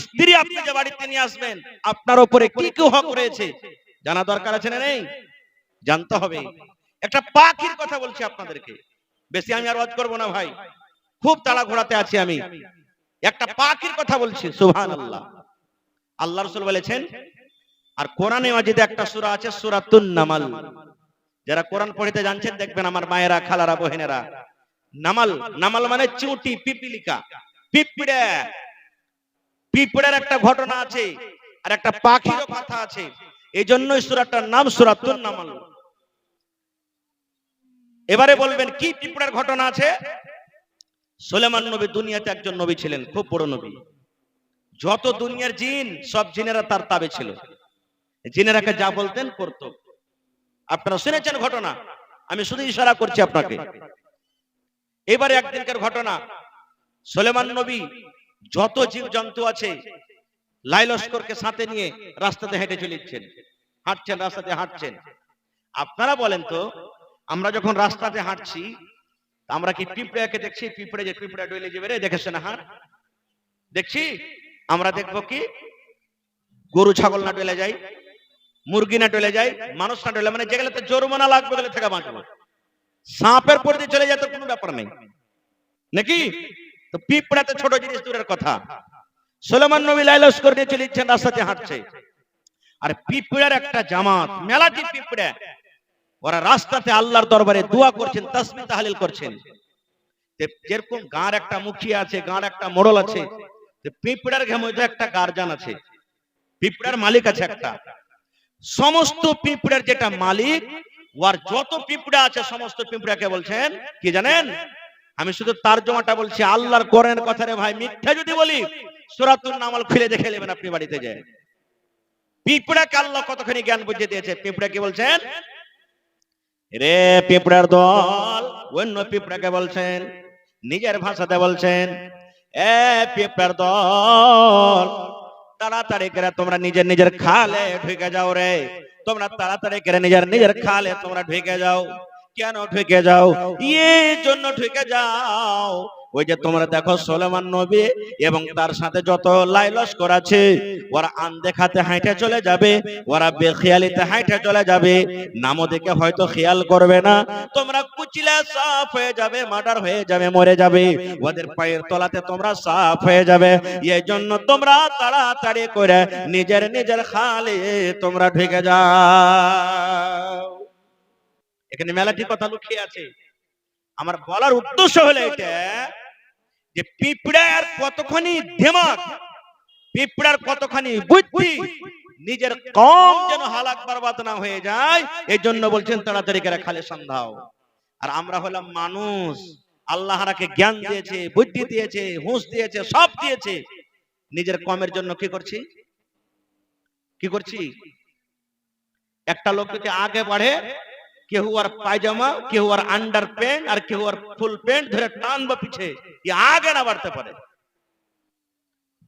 স্ত্রী আপনি যে বাড়িতে নিয়ে আসবেন, আপনার উপরে কি কি হক রয়েছে জানা দরকার আছে না নেই? জানতে হবে। একটা পাখির কথা বলছি আপনাদেরকে, বেশি আমি আর ওয়াজ করব না ভাই, খুব তাড়া ঘোরাতে আছি আমি। একটা পাখির কথা বলছি, সুবহানাল্লাহ। আল্লাহ রাসূল বলেছেন, আর কোরআনে মাজিদে একটা সূরা আছে সূরাতুন নামাল। যারা কোরআন পড়তে জানছেন দেখবেন আমার মায়েরা, খালারা, বহেনেরা, নামাল, নামাল মানে চিউটি, পিপিলিকা, পিঁপড়ে। পিঁপড়ের একটা ঘটনা আছে আর একটা পাখিরও কথা আছে, এই জন্যই সূরাটার নাম সূরাতুন নামাল। এবারে বলবেন কি পিঁপড়ের ঘটনা আছে? সুলেমান নবী দুনিয়াতে একজন নবী ছিলেন, খুব বড় নবী। যত দুনিয়ার জিন, সব জিনেরা তার তাবে ছিল। জিনেরাকে যা বলতেন করতো। আপনারা শুনেছেন ঘটনা, আমি শুধু ইশারা করছি আপনাকে। এবারে একদিনকার ঘটনা, সুলেমান নবী যত জীব জন্তু আছে লাই লস্করকে সাথে নিয়ে রাস্তাতে হেঁটে চলেছেন, হাঁটছেন, রাস্তাতে হাঁটছেন। আপনারা বলেন তো, আমরা যখন রাস্তাতে হাঁটছি আমরা কি পিঁপড়াকে দেখছি? পিঁপড়ে যে পিঁপড়া ডলে যাবে রে, দেখেছে না হাঁট দেখছি? আমরা দেখবো কি গরু ছাগল না ডলে যায়, মুরগি না ডলে যায়, মানুষ না ডলে, মানে যেগুলোতে জরিমানা লাগবে গেলে থেকে বাঁচবো। সাপের পর দিয়ে চলে যায় তো কোনো ব্যাপার নেই নাকি? তো পিঁপড়াতে ছোট জিনিস দূরের কথা। সুলেমান নবী লাই লস্কর নিয়ে চলেছেন, রাস্তাতে হাঁটছে, আর পিঁপড়ার একটা জামাত, মেলাটি পিঁপড়া, ওরা রাস্তাতে আল্লাহর দরবারে দোয়া করছেন, তাসবিহ তাহলিল করছেন। যেরকম গাঁর একটা মুখিয়া আছে, গাঁর একটা মোড়ল আছে, পিঁপড়ার মধ্যে একটা গার্জান আছে, পিঁপড়ার মালিক আছে একটা। সমস্ত পিঁপড়ার যেটা মালিক, ওর যত পিঁপড়া আছে সমস্ত পিঁপড়াকে বলছেন কি জানেন? আমি শুধু তারজমাটা বলছি, আল্লাহর কোরআনের কথা রে ভাই, মিথ্যা যদি বলি সূরাতুন নামাল খুলে দেখে নেবেন আপনি বাড়িতে যায়। পিঁপড়াকে আল্লাহ কতখানি জ্ঞান বুঝিয়ে দিয়েছে। পিঁপড়া কি বলছেন? রে পিঁপড়ার দল, অন্য পিঁপড়াকে বলছেন, নিজের ভাষাতে বলছেন, এ পিঁপড়ার দল, তাড়াতাড়ি করে তোমরা নিজের নিজের খালে ঢুকে যাও রে, তোমরা তাড়াতাড়ি করে নিজের নিজের খালে তোমরা ঢুকে যাও। কেন ঢুকে যাও? এই জন্য ঢুকে যাও, ওই যে তোমরা দেখো সুলেমান নবী এবং তার সাথে যত লাই লস্কর আছে, ওরা আনদেখাতে হাঁটে চলে যাবে, ওরা বেখেয়ালিতে হাঁটে চলে যাবে, নামও দেখে হয়তো খেয়াল করবে না, তোমরা কুচিলে সাফ হয়ে যাবে, মার্ডার হয়ে যাবে, মরে যাবে, ওদের পায়ের তলাতে তোমরা সাফ হয়ে যাবে। এই জন্য তোমরা তাড়াতাড়ি করে নিজের নিজের খালে তোমরা ঢুকে যাও। এখানে মেলাটি কথা লুকিয়ে আছে। আমার বলার উদ্দেশ্য হলো এটা যে পিঁপড়ার কতখানি দিমাগ, পিঁপড়ার কতখানি বুদ্ধি, নিজের কম যেন হালাক বরবাদ না হয়ে যায়, এই জন্য বলছেন তাড়াতাড়ি করে খালে সন্ধাও। আর আমরা হলাম মানুষ, আল্লাহ আমাকে জ্ঞান দিয়েছে, বুদ্ধি দিয়েছে, হুঁশ দিয়েছে, সব দিয়েছে, নিজের কমের জন্য কি করছি? কি করছি? একটা লোক যদি আগে বাড়ে, কেউ আর পায়জামা, কেউ আর আন্ডার প্যান্ট, আর কেউ আর ফুল প্যান্ট ধরে টানবা পিছে, আগে না বাড়তে পারে।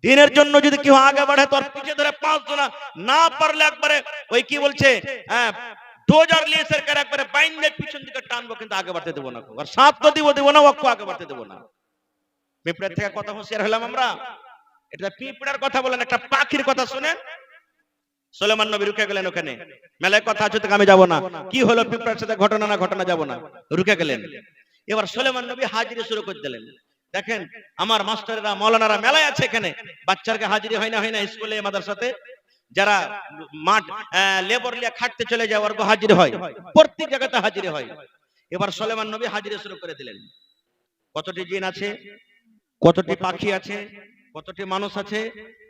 দিনের জন্য যদি কেউ আগে বাড়ে তোর পিছে ধরে 5 জনা, না পারলে একবারে ওই কি বলছে, হ্যাঁ, ডোজার লিয়েছে করে একবারে বাইন্ডে পিছন দিকে টানবো, কিন্তু আগে বাড়তে দেবো না। আর সাত তো দিব না, ওকে আগে বাড়তে দেবো না। পিঁপড়ার থেকে কথা হুঁশিয়ার হলাম আমরা। এটা পিঁপড়ার কথা বলেন, একটা পাখির কথা শুনেন। সুলেমান নবী রুকে গেলেন ওখানে, মেলায় কথা আছে তো আমি যাব না, কি হলো পিঁপড়ার সাথে ঘটনা না ঘটনা যাব না, রুকে গেলেন। এবার সুলেমান নবী হাজিরি শুরু করে দিলেন। দেখেন আমার মাস্টারেরা, মৌলানারা মেলায় আছে, এখানে বাচ্চাকে হাজিরি হয় না স্কুলে মাদ্রাসাতে, যারা মাঠ লেবার লিয়া খাটতে চলে যায় ওর হাজিরি হয়, প্রত্যেক জায়গাতে হাজিরি হয়। এবার সুলেমান নবী হাজিরি শুরু করে দিলেন। কতটি জিন আছে, কতটি পাখি আছে, কতটি মানুষ আছে,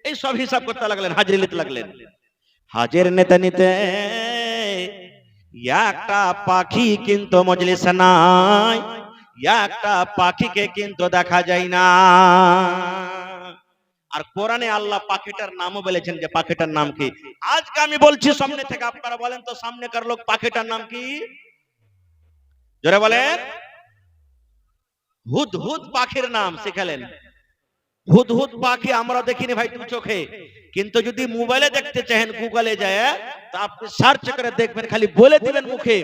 এই সব হিসাব করতে লাগলেন, হাজিরি নিতে লাগলেন। হাজির নিতে নিতে একটা পাখি কিন্তু মজলিসে নাই, একটা পাখিকে কিন্তু দেখা যায় না। আর কোরআনে আল্লাহ পাখিটার নামও বলেছেন, যে পাখিটার নাম কি? আজকে আমি বলছি সামনে থেকে, আপনারা বলেন তো সামনেকার লোক পাখিটার নাম কি? জোরে বলেন। হুদহুদ পাখির নাম শিখালেন। হুদহুদ পাখি আমরা দেখিনি ভাই দু চোখে, কিন্তু যদি মোবাইলে দেখতে চান গুগলে যায় তা আপনি সার্চ করে দেখবেন, খালি বলে দিবেন মুখে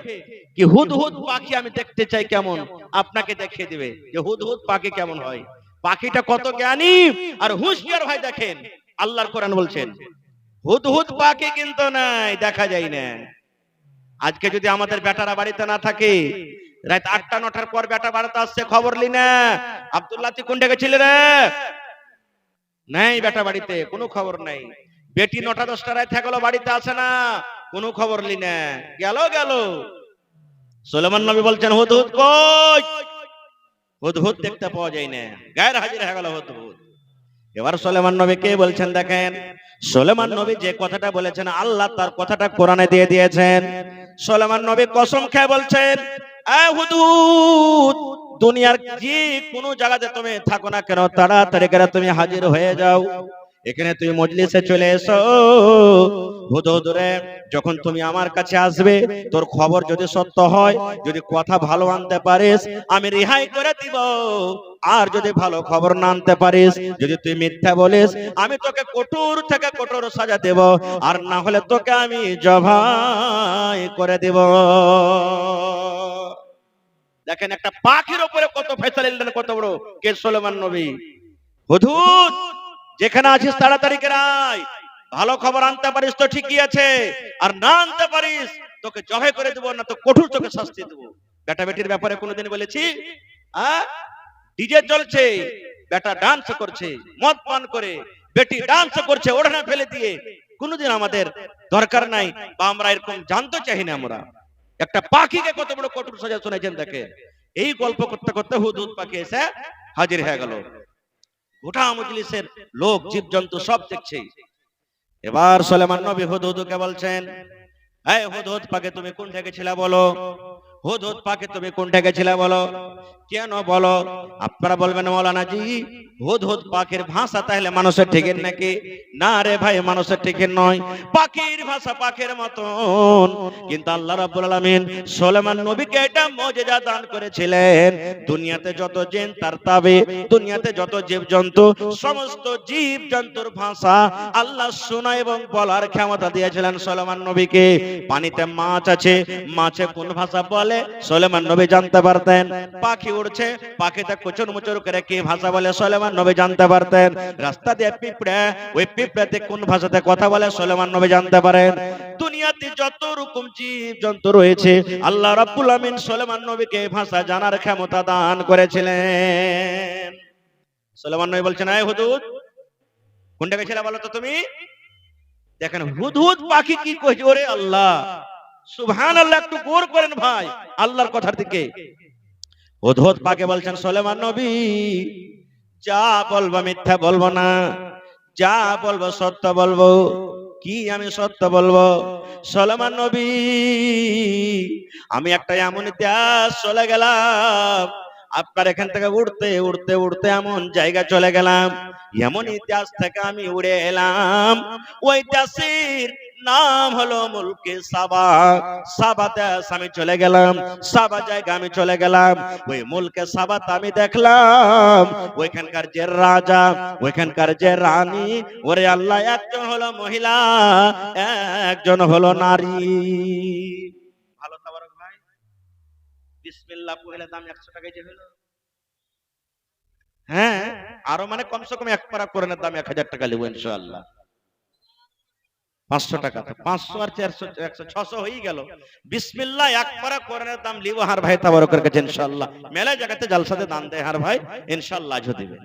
কি হুদহুদ পাখি আমি দেখতে চাই কেমন, আপনাকে দেখিয়ে দিবে যে হুদহুদ পাখি কেমন হয়। পাখিটা কত জ্ঞানী আর হুঁশিয়ার ভাই। দেখেন আল্লাহর কোরআন বলছেন হুদহুদ পাখি কিন্তু নাই, দেখা যায় না। আজকে যদি আমাদের বেটারা বাড়িতে না থাকে, রাত 8টা 9টার পর বেটা বাড়িতে আসছে, খবর লি না আব্দুল্লাহ তুই কোন জায়গায় ছিলে রে? নাই বেটা বাড়িতে, কোনো খবর নাই। বেটি 9টা 10টা রাত থাকলো, বাড়িতে আসে না, কোনো খবর লি না। গেল গেল। সুলেমান নবী বলছেন হুদহুদ কই? হুদহুদ দেখতে পাওয়া যায় না, গায়ের হাজির হয়ে গেল হুদহুদ। এবার সুলেমান নবী কে বলছেন দেখেন, সুলেমান নবী যে কথাটা বলেছেন আল্লাহ তার কথাটা কোরআনে দিয়ে দিয়েছেন। সুলেমান নবী কসম খেয়ে বলছেন, এ হুদহুদ, দুনিয়ার যে কোনো জায়গাতে তুমি থাকো না কেন, তাড়াতাড়ি করে তুমি হাজির হয়ে যাও, এখানে তুমি মজলিসে চলে এসো। হুদহুদ রে, যখন তুমি আমার কাছে আসবে, তোর খবর যদি সত্য হয়, যদি কথা ভালো আনতে পারিস, আমি রেহাই করে দিব। আর যদি ভালো খবর না আনতে পারিস, যদি তুই মিথ্যা বলিস, আমি তোকে কঠোর থেকে কঠোর সাজা দেব, আর না হলে তোকে আমি জবাই করে দেব। দেখেন একটা পাখির উপরে কত ফয়সালা দিলেন, কত বড় কে? সুলেমান নবী। হুদহুদ, যেখানে আছিস তাড়াতাড়ি করে আয়, ভালো খবর আনতে পারিস তো ঠিকই আছে, আর না আনতে পারিস তোকে জবাই করে দেব, না তো কঠোর তোকে শাস্তি দেব। বেটা বেটির ব্যাপারে কোনোদিন বলেছি? ডিজে চলছে, বেটা ডান্স করছে মদ পান করে, বেটি ডান্স করছে ওড়না ফেলে দিয়ে, কোনোদিন আমাদের দরকার নাই, বা আমরা এরকম জানতে চাই না। আমরা একটা পাখিকে কত বড় কঠোর সাজা শুনেছেন দেখে। এই গল্প করতে করতে হুদহুদ পাখি এসে হাজির হয়ে গেল। গোটা মজলিসের লোক জীবজন্তু সব দেখছে। এবার সুলেমান নবী হুদহুদকে বলছেন, এই হুদহুদ পাখি তুমি কোন থেকে ছিলে বলো? হুদহুদ পাখি তুমি কোন থেকে ছিলে বলো? কেন বলো? আপনারা বলবেন মাওলানা জি হুদহুদ পাখির ভাষা তাহলে মানুষের ঠিকের নাকি? না রে ভাই, মানুষের ঠিকের নয়, পাখির ভাষা পাখির মতন। কিন্তু আল্লাহ রাব্বুল আলামিন সুলেমান নবীকে এটা মুজিজা দান করেছিলেন, দুনিয়াতে যত জিন তার তাবে, দুনিয়াতে যত জীবজন্তু, সমস্ত জীবজন্তুর ভাষা আল্লাহ শোনা এবং বলার ক্ষমতা দিয়েছিলেন সুলেমান নবীকে। পানিতে মাছ আছে, মাছে কোন ভাষা বলে সুলেমান নবী জানতে পারতেন। পাখি উড়ছে, পাখিতে কুচুর মুচুর করে কি ভাষা বলে সুলেমান নবী জানতে পারতেন। রাস্তা দিয়ে পিঁপড়ে, ওই পিঁপড়েতে কোন ভাষাতে কথা বলে সুলেমান নবী জানতে পারেন। দুনিয়াতে যত রকম জীব জন্তু রয়েছে আল্লাহ রাব্বুল আমিন সুলেমান নবীকে ভাষা জানার ক্ষমতা দান করেছিলেন। সুলেমান নবী বলছেন, এই হুদহুদ কোনটা গেছিল বলো তো তুমি? দেখেন হুদহুদ পাখি কি কইছে, ওরে আল্লাহ, সুবহানাল্লাহ, একটু গৌর করেন ভাই আল্লাহর কথার দিকে। হুদহুদ পাখি বলছেন, সুলেমান নবী যা বলবো মিথ্যা বলবো না, যা বলবো সত্য বলবো। কি আমি সত্য বলবো? সুলেমান নবী, আমি একটা এমন ইতিহাস চলে গেলাম, আপনার এখান থেকে উড়তে উড়তে উড়তে এমন জায়গা চলে গেলাম, এমন ইতিহাস থেকে আমি উড়ে এলাম, ওই ইতিহাসের নাম হলো মুলকে সাবা। সাবাতে আমি চলে গেলাম, সাবা জায়গা আমি চলে গেলাম, ওই মুলকে সাবাতে আমি দেখলাম ওইখানকার যে রাজা, ওইখানকার যে রানী, ওরে আল্লাহ, একজন হলো মহিলা, একজন হলো নারী। ভালো তাবারক ভাই, বিসমিল্লাহ পড়লে দাম 100 টাকায় যে হলো। হ্যাঁ, আরো মানে কমসে কম এক পারা কোরআনের দাম 1000 টাকা নেব ইনশাআল্লাহ। 500 টাকা, তো 500 আর 400 100 600 হয়ে গেল। বিসমিল্লাহ এক পারা কোরআনের দাম লিব হার ভাই তাবারকের কাছে ইনশাআল্লাহ। মেলা জায়গাতে জালসাতে দান দেয় হার ভাই, ইনশাআল্লাহ আজও দিবে।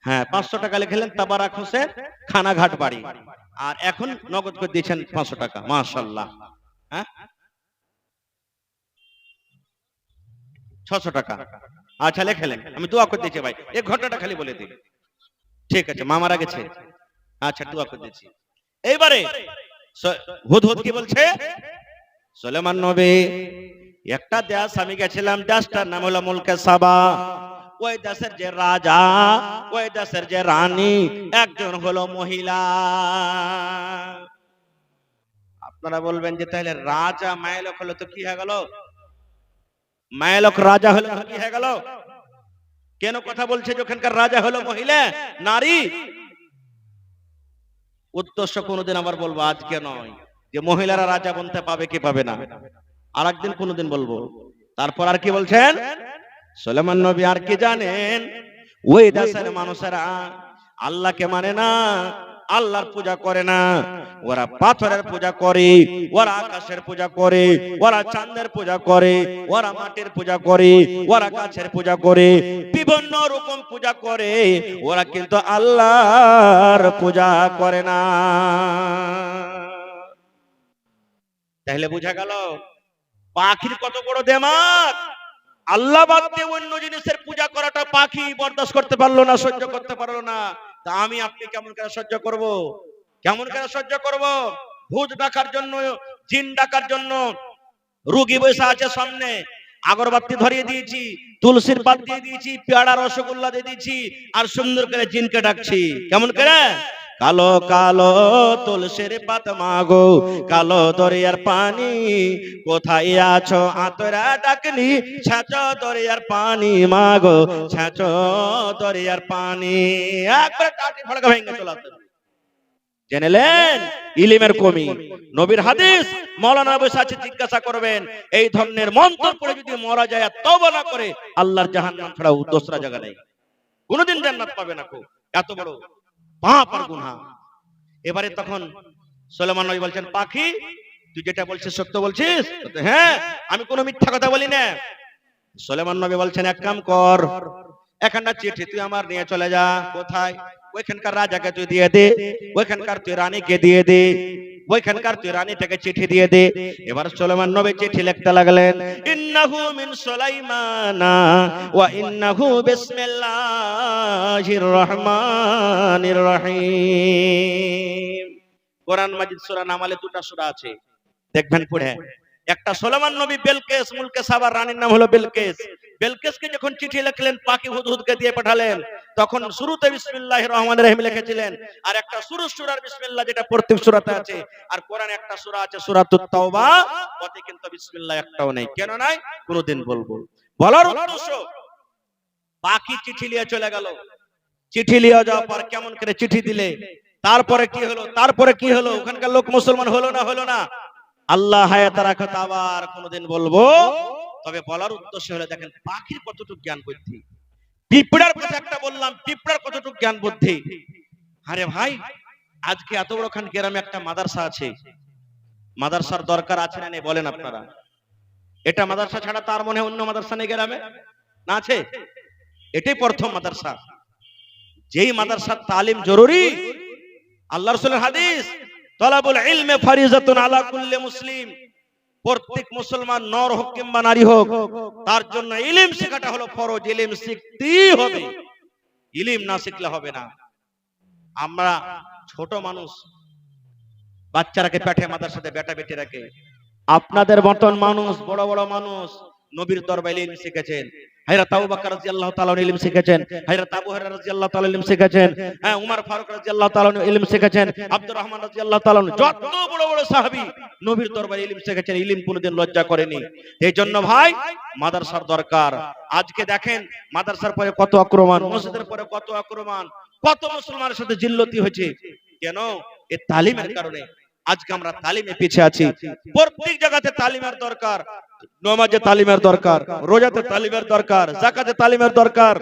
হ্যাঁ, 500 টাকা লিখলেন তাবারাক হোসেন, খানাঘাট বাড়ি, আর এখন নগদ করে দিয়েছেন 500 টাকা, মাশাআল্লাহ। হ্যাঁ, 600 টাকা। আচ্ছা লেখেলেন, আমি দোয়া করে দিয়েছি ভাই, 1 ঘন্টাটা খালি বলে দিন। ঠিক আছে, মা মারা গেছে, আচ্ছা দোয়া করে দিয়েছি। এইবারে হুদহুদ কি বলছে, সুলেমান নবী একটা দেশ আমি গেছিলাম, দেশটার নাম হলো মুলকে সাবা। ওই দেশের যে রাজা, ওই দেশের যে রানী, একজন হলো মহিলা। আপনারা বলবেন যে তাহলে রাজা মায়ালক হলো তো কি হয়ে গেল? মায়ালক রাজা হলো তো কি হয়ে গেল? কেন কথা বলছে যেখানকার রাজা হলো মহিলা, নারী? উদ্দেশ্য কোনোদিন আবার বলবো, আজকে নয়, যে মহিলারা রাজা বনতে পাবে কি পাবে না, আর একদিন কোনোদিন বলবো। তারপর আর কি বলছেন সুলেমান নবী, আর কি জানেন? ওই দেশের মানুষেরা আল্লাহকে মানে না, আল্লাহর পূজা করে না, ওরা পাথরের পূজা করে, ওরা আকাশের পূজা করে, ওরা চাঁদের পূজা করে, ওরা মাটির পূজা করে, ওরা গাছের পূজা করে, বিভিন্ন রকম পূজা করে, ওরা কিন্তু আল্লাহর পূজা করে না। তাহলে বোঝা গেল পাখির কত বড় দিমাগ। আল্লাহ বাদ দিয়ে অন্য জিনিসের পূজা করাটা পাখি বরদাস্ত করতে পারলো না, সহ্য করতে পারলো না। তা আমি আপনি কেমন করে সহ্য করব? কেমন করে সহ্য করব? ভূত ডাকার জন্য, জিন ডাকার জন্য রোগী বসে আছে সামনে, আগরবাতি ধরিয়ে দিয়েছি, তুলসীর পাত দিয়ে দিয়েছি, পেয়ারা রসগোল্লা দিয়ে দিয়েছি, আর সুন্দর করে জিনকে ডাকছি। কেমন করে? কালো কালো তুলসীর পাত মাগো, কালো দরিয়ার পানি, কোথায় আছো আতরা ডাকনি, ছাঁচো দরিয়ার পানি মাগো, ছাঁচো দরিয়ার পানি। একবার টাটি ফড়কা ভেঙে চলাতে জেনেলেন ইলিমের কমি। নবীর হাদিস, মাওলানা বসে আছে, জিজ্ঞাসা করবেন এই ধরনের মন্ত্র পড়ে যদি মরা যায় আর তওবা না করে, আল্লাহর জাহান্নাম ছাড়া দোসরা জায়গা নেই, কোনোদিন জান্নাত পাবে না। এত বড় পাপ আর গুনাহ। এবারে তখন সুলেমান নবী বলছেন, পাখি তুই যেটা বলছিস সত্য বলছিস? হ্যাঁ, আমি কোনো মিথ্যা কথা বলি না। সুলেমান নবী বলছেন, এক কাম কর, এখানটা চিঠি তুই আমার নিয়ে চলে যা। কোথায়? ওইখানকার রাজাকে তুই দিয়ে দে, ওইখানকার তুই রানীকে দিয়ে দে, ওইখানকার তুই রানীটাকে চিঠি দিয়ে দে। এবার সুলেমান নবী চিঠি লিখতে লাগলেন, ইন্নাহু মিন সুলাইমানা ওয়া ইন্নাহু বিসমিল্লাহির রহমানির রহিম। কোরআন মাজিদ সূরা নামালে দুটো সূরা আছে, দেখবেন পড়ে। একটা সুলেমান নবী বেলকেস, মুলকে সাবার রানীর নাম হলো বেলকেস। বেলকেসকে যখন চিঠি লিখলেন, পাখি হুদহুদকে দিয়ে পাঠালেন, তখন শুরুতে বিসমিল্লাহির রহমানির রহিম লিখেছিলেন, আর একটা শুরু সূরার বিসমিল্লাহ যেটা প্রত্যেক সূরাতে আছে। আর কোরআনে একটা সূরা আছে সূরাতুত তাওবা, ওতে কিন্তু বিসমিল্লাহ একটাও নেই। কেন নাই? কোনদিন বলবো। বলার উদ্দেশ্য, পাখি চিঠি নিয়ে চলে গেল। চিঠি নিয়ে যাওয়ার পর কেমন করে চিঠি দিলে, তারপরে কি হলো, তারপরে কি হলো, ওখানকার লোক মুসলমান হলো না হলো না, আল্লাহ হায়াত রাখত, আবার কোনদিন বলবো। তবে বলার উদ্দেশ্য হলো, দেখেন পাখির কতটুকু জ্ঞান বুদ্ধি, পিঁপড়ার কথা একটা বললাম, পিঁপড়ার কতটুকু জ্ঞান বুদ্ধি। আরে ভাই, আজকে এত বড়খান গ্রামে একটা মাদ্রাসা আছে, মাদ্রাসার দরকার আছে না নেই বলেন আপনারা? এটা মাদ্রাসা ছাড়া তার মনে অন্য মাদ্রাসা নেই গ্রামে? না আছে? এটাই প্রথম মাদ্রাসা। যেই মাদ্রাসার তালিম জরুরি, আল্লাহ রাসূলের হাদিস, তালাবুল ইলমে ফারিজাতুন আলা কুল্লি মুসলিম, প্রত্যেক মুসলমান নর হোক কিংবা নারী হোক, তার জন্য ইলম শেখাটা হলো ফরজ। ইলম শিখতেই হবে, ইলম না শিখলে হবে না। আমরা ছোট মানুষ, বাচ্চারাকে পেটে মাদ্রাসাতে বেটা বেটি রাখে। আপনাদের মতন মানুষ, বড় বড় মানুষ নবীর দরবারে ইলম শিখেছেন। হযরত আবু বকর রাদিয়াল্লাহু তাআলা ইলম শিখেছেন, হযরত আবু হুরায়রা রাদিয়াল্লাহু তাআলা ইলম শিখেছেন, হ্যাঁ উমর ফারুক রাদিয়াল্লাহু তাআলা ইলম শিখেছেন, আব্দুর রহমান রাদিয়াল্লাহু তাআলা, যত বড় বড় সাহাবী নবীর দরবারে ইলম শিখেছেন, ইলম কোনদিন লজ্জা করেনি। এই জন্য ভাই মাদ্রাসার দরকার। আজকে দেখেন মাদ্রাসার পরে কত আক্রমণ, মসজিদের পরে কত আক্রমণ, কত মুসলমানের সাথে জিল্লতি হয়েছে। কেন? এই তালিমের কারণে। আজকে আমরা তালিমে পিছিয়ে আছি। প্রত্যেক জায়গাতে তালিমের দরকার, নামাজে তালিমের দরকার, রোজাতে তালিমের দরকার, যাকাতে তালিমের দরকার,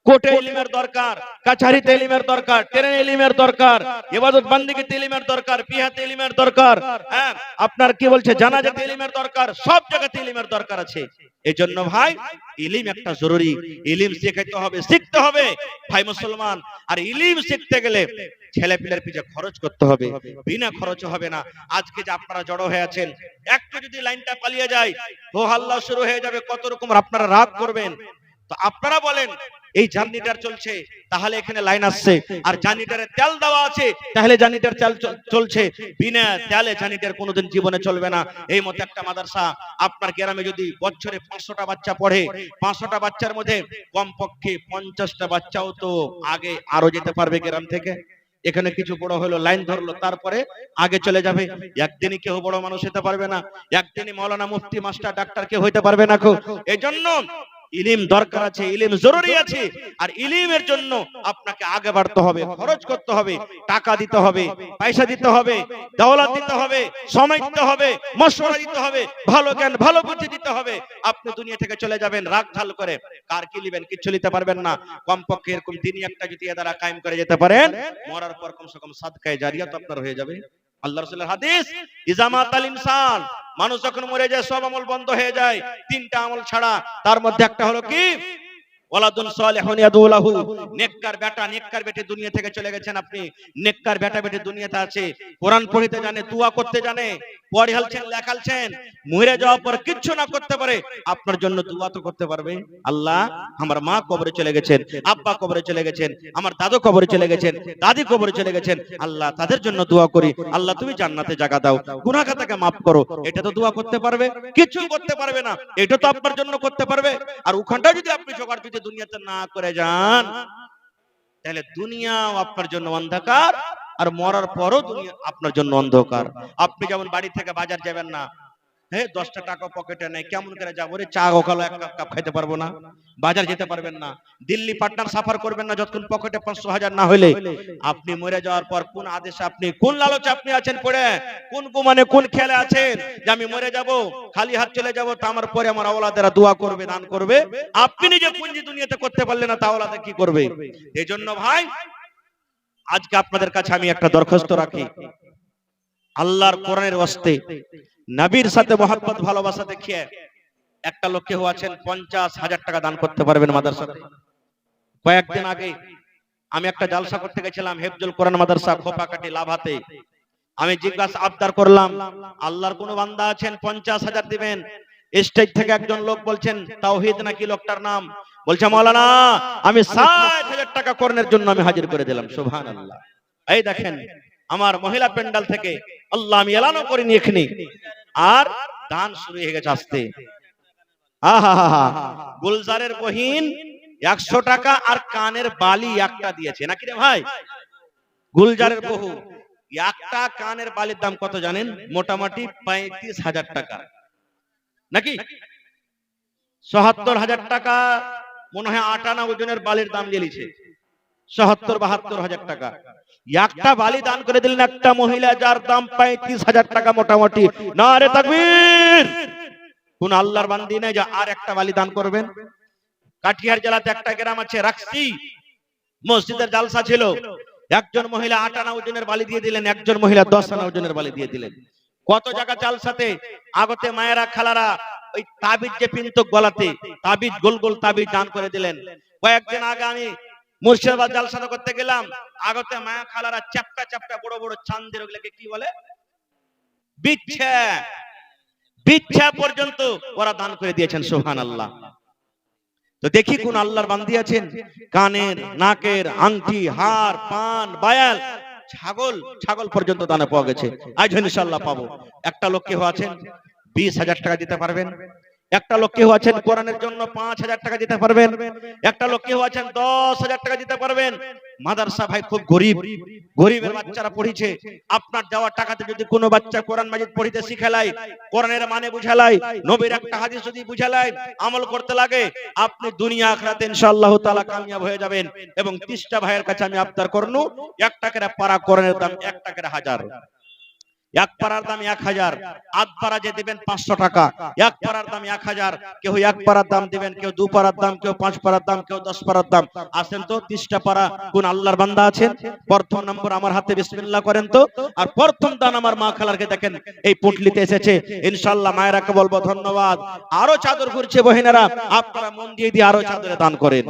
কোর্টে ইলমের দরকার, কাছারিতে ইলমের দরকার, ট্রেনে ইলমের দরকার, ইবাদত বান্দিগিতে ইলমের দরকার, বিয়াতে ইলমের দরকার, হ্যাঁ আপনার কি বলছে জানাজাতে ইলমের দরকার, সব জায়গাতে ইলমের দরকার আছে। এজন্য ভাই ইলম একটা জরুরি, ইলম শিখাইতে হবে, শিখতে হবে ভাই মুসলমান। আর ইলম শিখতে গেলে ছেলে পিলের পিছে খরচ করতে হবে, বিনা খরচে হবে না। আজকে যে আপনারা জড়ো হয়ে আছেন, একটু যদি লাইনটা পালিয়ে যায়, হো হাল্লা শুরু হয়ে যাবে, কত রকম আপনারা রাগ করবেন। তো আপনারা বলেন এই জার্নিটার চলছে, তাহলে এখানে লাইন আসছে, আর জার্নিটারে তেল দেওয়া আছে, তাহলে জার্নিটার তেল চলছে, বিনা তেলে জার্নিটার কোনোদিন জীবনে চলবে না। এই মতো একটা মাদ্রাসা আপনার গ্রামে যদি বছরে 500টা বাচ্চা পড়ে, 500টা বাচ্চার মধ্যে কমপক্ষে 50টা বাচ্চাও তো আগে আরো যেতে পারবে গ্রাম থেকে। এখানে কিছু বড় হলো, লাইন ধরলো, তারপরে আগে চলে যাবে। একদিনই কেউ বড় মানুষ হতে পারবে না, একদিনই মৌলানা, মুফতি, মাস্টার, ডাক্তার কেউ হইতে পারবে না। এই জন্য ইলিম দরকার আছে, ইলিম জরুরি আছে। আর ইলিমের জন্য আপনাকে আগে বাড়তে হবে, খরচ করতে হবে, টাকা দিতে হবে, পয়সা দিতে হবে, দৌলত দিতে হবে, সময় দিতে হবে, মশওয়ারা দিতে হবে, ভালো জ্ঞান ভালো বুদ্ধি দিতে হবে। আপনি দুনিয়া থেকে চলে যাবেন রাগ ঢাল করে, কার কি লিবেন কিচ্ছু নিতে পারবেন না। কমপক্ষে এরকম দিনই একটা যদি এদারা কায়েম করে যেতে পারেন, মরার পর কমসে কম সাদকায়ে জারিয়া তো আপনার হয়ে যাবে। আল্লাহ রাসূলের হাদিস, ইজামাতাল ইনসান, মানুষ যখন মরে যায় সব আমল বন্ধ হয়ে যায়, তিনটা আমল ছাড়া। তার মধ্যে একটা হলো কি, ওয়ালাদুন সালিহুন ইয়াদুলাহু, নেককার বেটা নেককার বেটি দুনিয়া থেকে চলে গেছেন আপনি, নেককার বেটা বেটি দুনিয়াতে আছে, কোরআন পড়তে জানে, দোয়া করতে জানে, পড়ালছেন লেখালছেন, মরে যাওয়ার পর কিচ্ছু না করতে পারে, আপনার জন্য দোয়া তো করতে পারবে। আল্লাহ, আমার মা কবরে চলে গেছেন, আব্বা কবরে চলে গেছেন, আমার দাদু কবরে চলে গেছেন, দাদি কবরে চলে গেছেন, আল্লাহ তাদের জন্য দোয়া করি, আল্লাহ তুমি জান্নাতে জায়গা দাও, গুনাহ খাতাকে maaf করো। এটা তো দোয়া করতে পারবে? কিছু করতে পারবে না, এটা তো আপনার জন্য করতে পারবে। আর ওখানটা যদি আপনি জোগাড় যদি দুনিয়াতে না করে যান, তাহলে দুনিয়াও আপনার জন্য অন্ধকার, আর মরার পরও দুনিয়া আপনার জন্য অন্ধকার। আপনি যেমন বাড়ি থেকে বাজার যাবেন না, হ্যাঁ 10টা টাকা পকেটে নেই, কেমন করে যাবো রে, চা ওখানে এক কাপ খাইতে পারবো না, বাজার যেতে পারবেন না, দিল্লি পাটনার সাফার করবেন না যতক্ষণ পকেটে 500,000 না হইলে। আপনি মরে যাওয়ার পর কোন আদেশে আপনি, কোন লালচে আপনি আছেন পড়ে, কোন গুমানে কোন খেলে আছেন যে আমি মরে যাব, খালি হাত চলে যাব, তা আমার পরে আমার আওলাদেরা দোয়া করবে, দান করবে। আপনি নিজে পুঁজি দুনিয়াতে করতে পারলেন না, তা আওলাদে কি করবে? এই জন্য ভাই, আজকে আপনাদের কাছে আমি একটা দরখাস্ত রাখি, আল্লাহর কোরআনের ওয়াস্তে, নবীর সাথে মহব্বত ভালোবাসা দেখিয়ে একটা লোক কেউ আছেন 50,000 টাকা দান করতে পারবেন মাদ্রাসাতে। কয়েকদিন আগে আমি একটা জালসা করতে গেছিলাম, হেফজুল কোরআন মাদ্রাসা খোপাকাটি লাভাতে। আমি জিজ্ঞাসা আবদার করলাম, আল্লাহর কোন বান্দা আছেন 50,000 দিবেন? স্টেজ থেকে একজন লোক বলছেন, তাওহীদ নাকি লোকটার নাম, বলছে মাওলানা আমি 60,000 টাকা কোরআনের জন্য আমি হাজির করে দিলাম। সুবহানাল্লাহ। এই দেখেন আমার মহিলা প্যান্ডাল থেকে, আল্লাহ আমি এলানও করিনি এখানে, আর দান শুরু হয়ে গেছে আসতে। আহা, গুলজারের বহিন 100 টাকা আর কানের বালি একটা দিয়েছে নাকি রে ভাই? গুলজারের বহু একটা কানের বালির দাম কত জানেন? মোটামুটি 35,000 টাকা নাকি ৭০,000 টাকা মনে হয় 8 আনা ওজনের বালির দাম দিয়েছে। ৭০-৭২,000 টাকা একটা বালি দান করে দিলেন একটা মহিলা, যার দাম 35,000 টাকা মোটামুটি। নারে তাকবীর! কোন আল্লাহর বান্দি নাই যে আর একটা বালি দান করবেন? কাটিহার জেলাতে একটা গ্রাম আছে রাকসি, মসজিদের জালসা ছিল, একজন মহিলা 8 আনা ওজনের বালি দিয়ে দিলেন, একজন মহিলা 10 আনা ওজনের বালি দিয়ে দিলেন। কত জায়গা জালসাতে আগতে মায়েরা খালারা ওই তাবিজ যে পিনত গলাতে, তাবিজ গোল গোল তাবিজ দান করে দিলেন। কয়েকদিন আগে আমি মুর্শিদাবাদ জালসা করতে গেলাম, আগতে মায়া খালারা চাপটা চাপটা বড় বড় চাঁদের, ওগুলোকে কি বলে, বিচ্ছা, বিচ্ছা পর্যন্ত ওরা দান করে দিয়েছেন। সুবহানাল্লাহ। তো দেখি কোন আল্লাহর বান্দি আছেন কানের, নাকের, আংটি, হার, পান, বায়াল, ছাগল পর্যন্ত দানে পাওয়া গেছে। আজ ইনশাআল্লাহ পাবো। একটা লোক কেউ আছেন 20,000 টাকা দিতে পারবেন? একটা লোক কেউ আছেন কোরআনের জন্য 5,000 টাকা দিতে পারবেন? একটা লোক কেউ আছেন 10,000 টাকা দিতে পারবেন? মাদ্রাসা ভাই খুব গরিবের বাচ্চারা পড়িছে, আপনার দেওয়া টাকাতে যদি কোনো বাচ্চা কোরআন মাজিদ পড়িতে শিখালাই, কোরআনের মানে বুঝালাই, নবীর একটা হাদিস যদি বুঝালাই, আমল করতে লাগে, আপনি দুনিয়া আখিরাতে ইনশাআল্লাহ তাআলা কামিয়াব হয়ে যাবেন। এবং 30টা ভাইয়ের কাছে আমি আবদার করনু, 1 টাকার পারা কোরআনের দাম 1 টাকার 1000, এক পারার দাম 1000, আধ পারা যে দিবেন 500 টাকা, এক পারার দাম 1000। কেউ এক পারার দাম দিবেন, কেউ 2 পারার দাম, কেউ 5 পারার দাম, কেউ 10 পারার দাম। আসেন তো 30টা পারা কোন আল্লাহর বান্দা আছেন? প্রথম নম্বর আমার হাতে বিসমিল্লাহ করেন তো। আর প্রথম দান আমার মা খালারকে দেখেন এই পুটলিতে এসেছে, ইনশাআল্লাহ মায়েরাকে বলবো ধন্যবাদ। আরো চাদর ঘুরছে বহিনেরা, আপনারা মন দিয়ে আরো চাদরে দান করেন।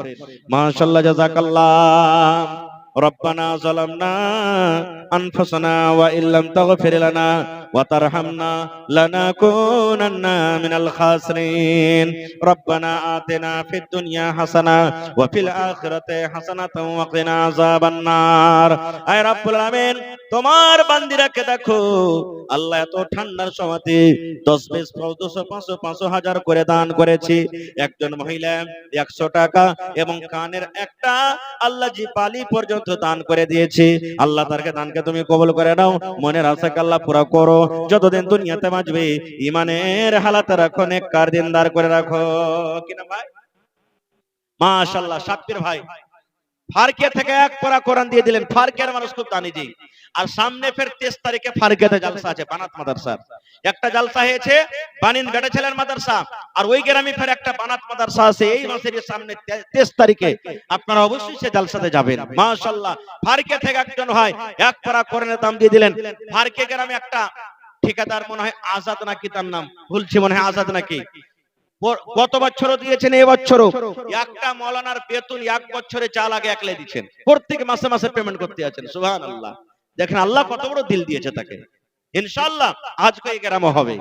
মাশাআল্লাহ, জাযাকাল্লাহ। রব্বানা যালামনা আনফুসানা ওয়া ইল্লাম তাগফির লানা ওয়া তারহামনা লানাকুনান্না মিনাল খাসিরিন রব্বানা আতিনা ফিদ দুনিয়া হাসানা ওয়া ফিল আখিরাতি হাসানাতাও ওয়া কিনা আযাবান নার। আয় রব্বুল আলামিন, তোমার বান্দিরাকে দেখো আল্লাহ, এত ঠান্ডার সময়তে 10 20 200 500 500 করে দান করেছি। একজন মহিলা 100 টাকা এবং কানের একটা আল্লাহ জি বালি পর্যন্ত দান করে দিয়েছি। আল্লাহ তারকে দানকে তুমি কবুল করে নাও, মনের আশাকে আল্লাহ পুরা করো। যতদিন দুনিয়াতে বাঁচবে ঈমানের হালাতে রাখো, নেককার দিনদার করে রাখো। কিনা ভাই? মাশাআল্লাহ। সাব্বির ভাই ফারকিয়া থেকে এক পারা কোরআন দিয়ে দিলেন। ফারকিয়ার মানুষ খুব দানি জি। আর সামনে ফের 23 তারিখে ফারকিয়াতে জালসা আছে বানাত মাদ্রাসার। একটা জালসা হয়েছে বানিন গাড়া ছেলের মাদ্রাসা, আর ওই গ্রামে ফের একটা বানাত মাদ্রাসা আছে। এই মাসের সামনে 23 তারিখে আপনারা অবশ্যই সে জালসাতে যাবেন। মাশাআল্লাহ। ফারকিয়া থেকে একজন ভাই এক পারা কোরআনের দাম দিয়ে দিলেন। ফারকিয়া গ্রামে একটা ঠিকাদার মনে হয় আজাদ নাকি তার নাম, ভুলছি, মনে হয় আজাদ নাকি, গত বছরও দিয়েছেন, এই বছরও একটা মৌলানার বেতন 1 বছরে যা লাগে একলে দিচ্ছেন। প্রত্যেক মাসে মাসে পেমেন্ট করতে আছেন। সুবহানাল্লাহ। দেখেন আল্লাহ কত বড় দিল দিয়েছে তাকে। ইনশাআল্লাহ আজকে এই গ্রামে হবে।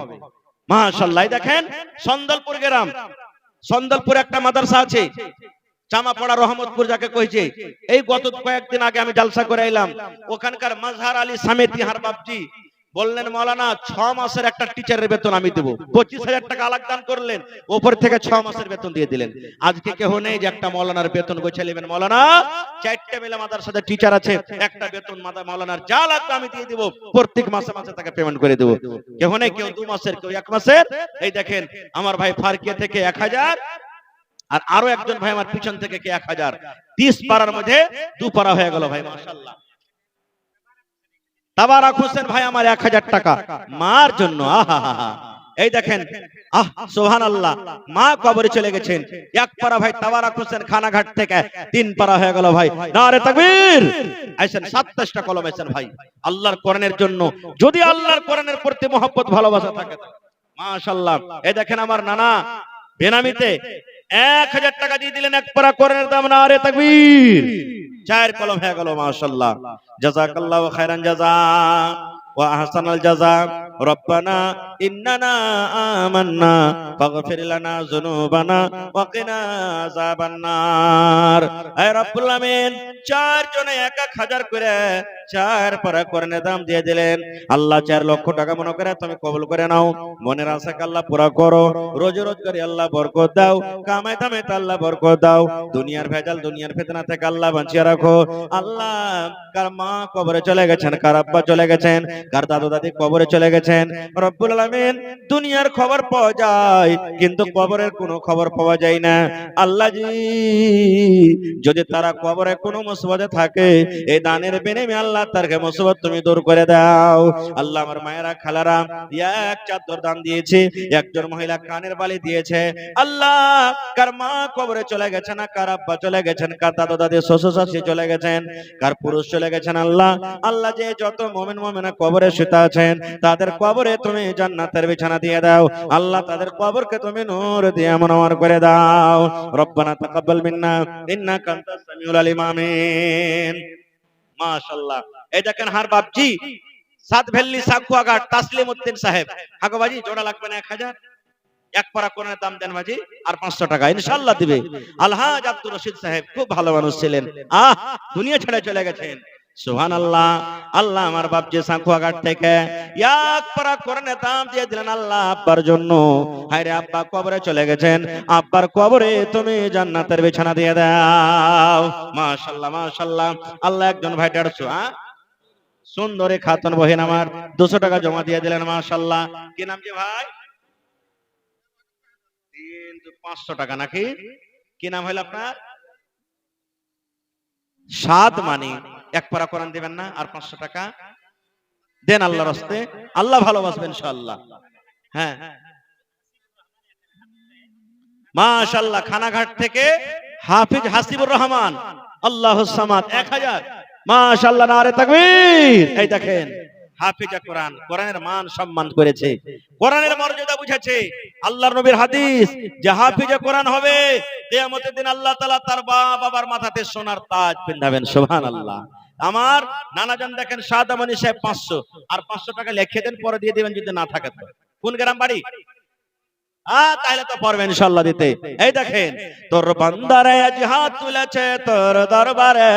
মাশাআল্লাহ। দেখেন সন্দলপুর গ্রাম, সন্দলপুর একটা মাদ্রাসা আছে জামাপাড়া রহমতপুর যাকে কইছে। এই গত কয়েকদিন আগে আমি জালসা করে এলাম। ওখানকার মাজহার আলী সামেতি হার বাপজি বললেন, মাওলানা 6 মাসের একটা টিচারের বেতন আমি দেব। 25,000 টাকা আলাদা দান করলেন, উপর থেকে 6 মাসের বেতন দিয়ে দিলেন। আজকে কেউ নেই যে একটা মাওলানার বেতন গোছে নেবেন। মাওলানা 4টে মিলে মাদ্রাসাতে টিচার আছে, একটা বেতন মাওলানার যা লাগবে আমি দিয়ে দেব, প্রত্যেক মাসে মাসে তাকে পেমেন্ট করে দেব। কেউ নেই, কেউ 2 মাসের, কেউ 1 মাসের। এই দেখেন আমার ভাই ফারকিয়া থেকে 1000, আর আরো একজন ভাই আমার পিছন থেকে কে 1000। 30 পারার মধ্যে 2 পারা হয়ে গেল ভাই। মাশাআল্লাহ। তাবারাক হোসেন ভাই আমার 1000 টাকা মার জন্য। আহা, এই দেখেন, সুবহানাল্লাহ। মা কবরে চলে গেছেন। এক পারা ভাই তাবারাক হোসেন খানাঘাট থেকে 3 পারা হয়ে গেল ভাই। নারে তাকবীর। আইছেন 27টা কলম আইছেন ভাই আল্লাহর কোরআনের জন্য। যদি আল্লাহর কোরআনের প্রতি মহব্বত ভালোবাসা থাকে, মাশাআল্লাহ। এই দেখেন আমার নানা বেনামিতে 1000 টাকা দিয়ে দিলেন, এক পারা কোরআনের দাম। নারে তাকবীর। 4 কলম হয়ে গেল। মাশাআল্লাহ। জাযাকাল্লাহু খায়রান জাযা ওয়া আহসানাল জাযা। রব্বানা ইন্নানা আমান্না ফাগফির লানা যুনুবানা ওয়া কিনা আযাবান নার। হে রব্বুল আমিন, 4 জনে 1000 করে 4 পারা কোরআনের দাম দিয়ে দিলেন। আল্লাহ 4 লক্ষ টাকা মনে করে তুমি কবুল করে নাও, মনের আশাকে আল্লাহ পুরা করো। রোজি রোজগারে আল্লাহ বরকত দাও, কামাই দামেতে আল্লাহ বরকত দাও। দুনিয়ার ভেজাল, দুনিয়ার ফিতনা থেকে আল্লাহ বাঁচিয়ে রাখো। আল্লাহ কার মা কবরে চলে গেছেন, কার আব্বা চলে গেছেন, কার দাদু দাদি কবরে চলে গেছেন, রব্বুল আলামিন দুনিয়ার খবর পাওয়া যায় কিন্তু কবরের কোনো খবর পাওয়া যায় না। আল্লাহ জি, যদি তারা কবরে কোনো মুসিবতে থাকে, এই দানের বিনিময়ে আল্লাহ তারকে মুসিবত তুমি দূর করে দাও। আল্লাহ আমার মায়েরা খালারা 1 চাদর দান দিয়েছে, একজন মহিলা কানের বালি দিয়েছে। আল্লাহ কার মা কবরে চলে গেছেন, কার আব্বা চলে গেছেন, কার দাদা দাদি শ্বশুর শাশুড়ি চলে গেছেন, কার পুরুষ চলে গেছেন। আল্লাহ আল্লাহ যে যত মুমিন মুমিনা কবরে শুতে আছেন, তাদের কবরে তুমি জান্নাতের বিছানা দিয়ে দাও। আল্লাহ তাদের কবরকে তুমি নূর দিয়ে মুনওয়ার করে দাও। রব্বানা তাকাব্বাল মিন্না ইন্নাকা আনতাস সামিউল আলিম। আমিন। মাশাআল্লাহ। এই দেখেন হার বাপজি সাত ভেল্লি সাকুয়াঘাট তাসলিম উদ্দিন সাহেব। হাগো বাজি জোড়া লাগবে না 1000, এক পারা কোরআনের দাম দেন বাজি, আর 500 টাকা ইনশাআল্লাহ দিবে। আলহাজ আব্দুর রশিদ সাহেব খুব ভালো মানুষ ছিলেন, দুনিয়া ছেড়ে চলে গেছেন। সুবহানাল্লাহ। আল্লাহ আমার বাপজি সাকুয়াঘাট থেকে 1 পারা কোরআনের দাম দিয়ে দিলেন আল্লাহ আব্বার জন্য। হায়রে আব্বা কবরে চলে গেছেন, আব্বার কবরে তুমি জান্নাতের বিছানা দিয়ে দাও। মাশাআল্লাহ মাশাআল্লাহ। আল্লাহ একজন ভাই 150, সুন্দরী খাতুন বহিন আমার 200 টাকা জমা দিয়ে দিলেন। মাশাআল্লাহ। কি নাম কি ভাই? 500 টাকা নাকি? কি নাম হলো আপনার? সাদ মানি। 1 পারা কোরআন দিবেন না, আর 500 টাকা দেন আল্লাহর রাস্তে, আল্লাহ ভালোবাসবেন ইনশাআল্লাহ। হ্যাঁ মাশাআল্লাহ। খানাঘাট থেকে হাফিজ হাসিবুর রহমান, আল্লাহুস সামাদ 1000। মাশাআল্লাহ। নারে তাকবীর। এই দেখেন হাফিজা কোরআন, কোরআনের মান সম্মান করেছে, কোরআনের মর্যাদা বুঝেছে। আল্লাহর নবীর হাদিস যে হাফিজা কোরআন হবে, কিয়ামতের দিন আল্লাহ তাআলা তার বাবার মাথাতে সোনার তাজ পিন্ধাবেন। সুবহানাল্লাহ। আমার নানাজান দেখেন সাদামণি সাহেব 500, আর 500 টাকা লিখে দেন, পরে দিয়ে দিবেন যদি না থাকে তো। কোন গ্রাম বাড়ি? তাইলে তো পারবেন ইনশাআল্লাহ দিতে। এই দেখেন, তোর বান্দারে আজ হাত তুলেছে তোর দরবারে,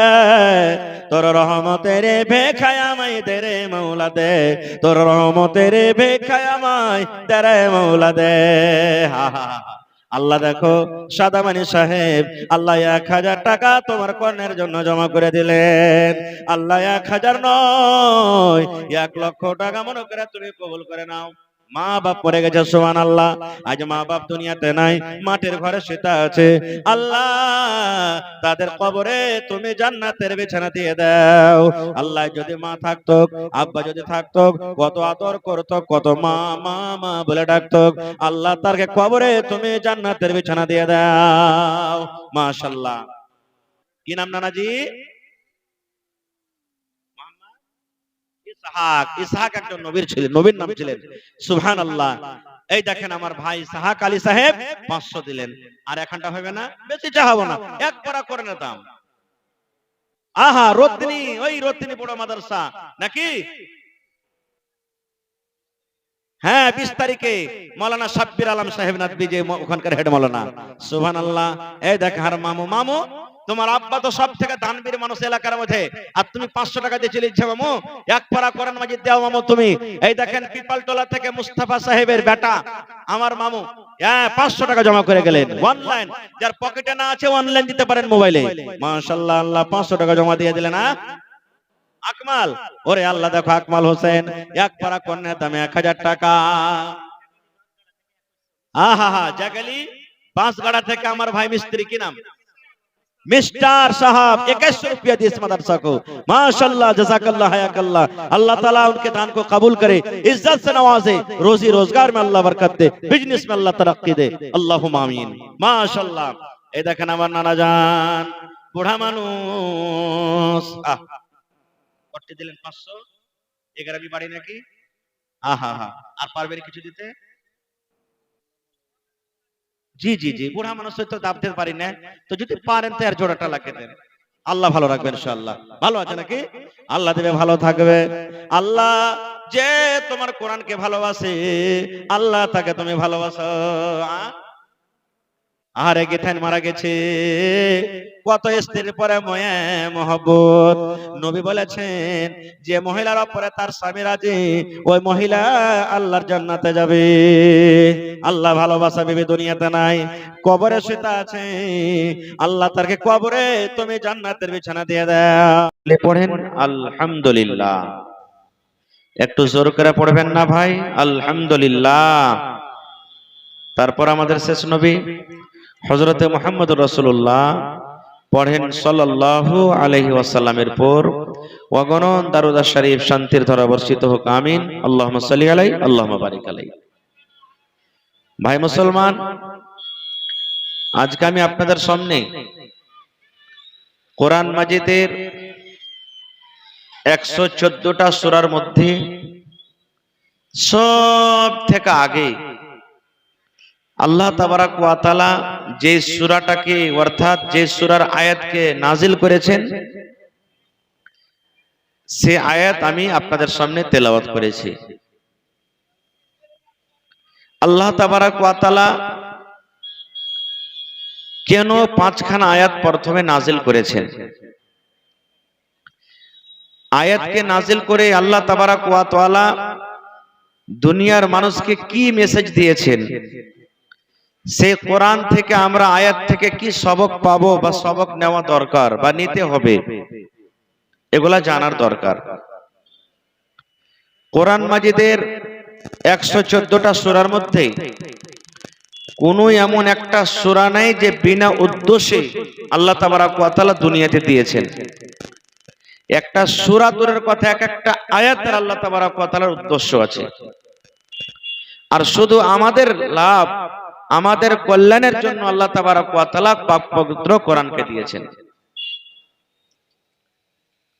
তোর রহমতের ভিখায় আমায় দে রে মাওলা দে, তোর রহমতের ভিখায় আমায় দে রে মাওলা দে। হা হা হা। আল্লাহ দেখো সাদামানি সাহেব, আল্লাহ 1000 টাকা তোমার কর্ণের জন্য জমা করে দিলেন। আল্লাহ 1000 নয়, 1 লক্ষ টাকা মনে করে তুমি কবুল করে নাও। মা বাপ পড়ে গেছে, সুবহানাল্লাহ। আজ মা বাপ দুনিয়াতে নাই, মাটির ঘরে শুতে আছে। আল্লাহ তাদের কবরে তুমি জান্নাতের বিছানা দিয়ে দাও। আল্লাহ যদি মা থাকতো, আব্বা যদি থাকতো, কত আদর করতো, কত মা মা মা বলে ডাকতো। আল্লাহ তারকে কবরে তুমি জান্নাতের বিছানা দিয়ে দাও। মাশাআল্লাহ। কি নাম নানাজি? ইসহাক। ইসহাক একজন নবীর ছিলেন, নবীর নাম ছিলেন। সুবহানাল্লাহ। এই দেখেন আমার ভাই ইসহাক আলী সাহেব 500 দিলেন। আর এখানটা হবে না, বেশি চাহাবো না, এক পারা করে নিতাম। আহা, রত্নী, ওই রত্নী বড় মাদ্রাসা নাকি? হ্যাঁ, 20 তারিখে মাওলানা সাব্বির আলম সাহেব নাদবি, যে ওখানকার হেড মাওলানা। সুবহানাল্লাহ। এই দেখেন আর মামু, মামু তোমার আব্বা তো সব থেকে দানবীর মানুষ এলাকার মধ্যে, আর তুমি 500 টাকা দিয়ে চলে যাচ্ছ মামু, এক পারা কোরআন মাজিদ দাও মামু তুমি। এই দেখেন পিপালটোলা থেকে মুস্তাফা সাহেবের বেটা আমার মামু, হ্যাঁ 500 টাকা জমা করে গেলেন। অনলাইন, যার পকেটে না আছে অনলাইন দিতে পারেন মোবাইলে। মাশাআল্লাহ, আল্লাহ 500 টাকা জমা দিয়ে দিলেন। আকমাল, ওরে আল্লাহ দেখো আকমাল হোসেন, এক পারা কন্যা দামে 1000 টাকা। আহা হা, জাগালি পাঁচগাড়া থেকে আমার ভাই মিস্ত্রি, কি নাম? मिस्टर साहब 2100 रुपया दिए इस मदरसा को। माशाल्लाह, जज़ाकल्लाह, हयाकल्लाह। अल्लाह ताला उनके दान को कबूल करे, इज्जत से नवाजे, रोजी रोजगार में अल्लाह बरकत दे, बिजनेस में अल्लाह तरक्की दे। अल्लाहुम्मा आमीन। माशाल्लाह। এই দেখেন আমার নানা জান, বুড়া মানুষ, কত দিলেন? 500। 11 বাড়ি নাকি? আহা হা। আর পারবেন কিছু দিতে? জি জি জি, বুড়া মানুষ তো দাবতে পারি না, তো যদি পারেন তো আর জোড়াটা লাগিয়ে দেন। আল্লাহ ভালো রাখবেন ইনশাআল্লাহ। ভালো আছে নাকি? আল্লাহ দেবে, ভালো থাকবে। আল্লাহ যে তোমার কোরআনকে ভালোবাসে, আল্লাহ তাকে তুমি ভালোবাসো। আরে গেথেন মারা গেছে, কত স্ত্রীর পরে ময়ে মহব্বত। নবী বলেছেন যে মহিলার উপরে তার স্বামী রাজি, ওই মহিলা আল্লাহর জান্নাতে যাবে। আল্লাহ ভালোবাসা বিবি দুনিয়াতে নাই, কবরে শুতে আছে। আল্লাহ তারকে কবরে তুমি জান্নাতের বিছানা দিয়ে দাও। পড়েন আলহামদুলিল্লাহ। একটু জোর করে পড়বেন না ভাই? আলহামদুলিল্লাহ। তারপর আমাদের শেষ নবী হযরতে মুহাম্মদুর রাসূলুল্লাহ পড়েন সাল্লাল্লাহু আলাইহি ওয়াসাল্লামের পর ওয়াগণন দারুদ শরীফ শান্তির ধারা বর্ষিত হোক, আমিন। আল্লাহুম্মা সাল্লি আলাইহি, আল্লাহুম্মা বারিক আলাইহি। ভাই মুসলমান, আজকে আমি আপনাদের সামনে কোরআন মাজিদের 114টা সূরার মধ্যে সব থেকে আগে আল্লাহ তাবারাক ওয়া তাআলা যে সূরাটাকে, অর্থাৎ যে সূরার আয়াতকে নাজিল করেছেন, সে আয়াত আমি আপনাদের সামনে তেলাওয়াত করেছি। আল্লাহ তাবারাক ওয়া তাআলা কেন 5খানা আয়াত প্রথমে নাজিল করেছেন? আয়াতকে নাজিল করে আল্লাহ তাবারাক ওয়া তাআলা দুনিয়ার মানুষকে কি মেসেজ দিয়েছেন, সে কোরআন থেকে আমরা আয়াত থেকে কি সবক পাবো বা সবক নেওয়া দরকার বা নিতে হবে, এগুলা জানার দরকার। কোরআন মাজিদের 114টা সূরার মধ্যে কোনো এমন একটা সূরা নাই যে বিনা উদ্দেশ্যে আল্লাহ তাবারাক ওয়া তাআলা দুনিয়াতে দিয়েছেন। একটা সূরা দূরের কথা, এক একটা আয়াতের আল্লাহ তাবারাক ওয়া তাআলার উদ্দেশ্য আছে। আর শুধু আমাদের লাভ, আমাদের কল্যাণের জন্য আল্লাহ তাবারাক ওয়া তাআলা পাক পবিত্র কোরআনকে দিয়েছেন।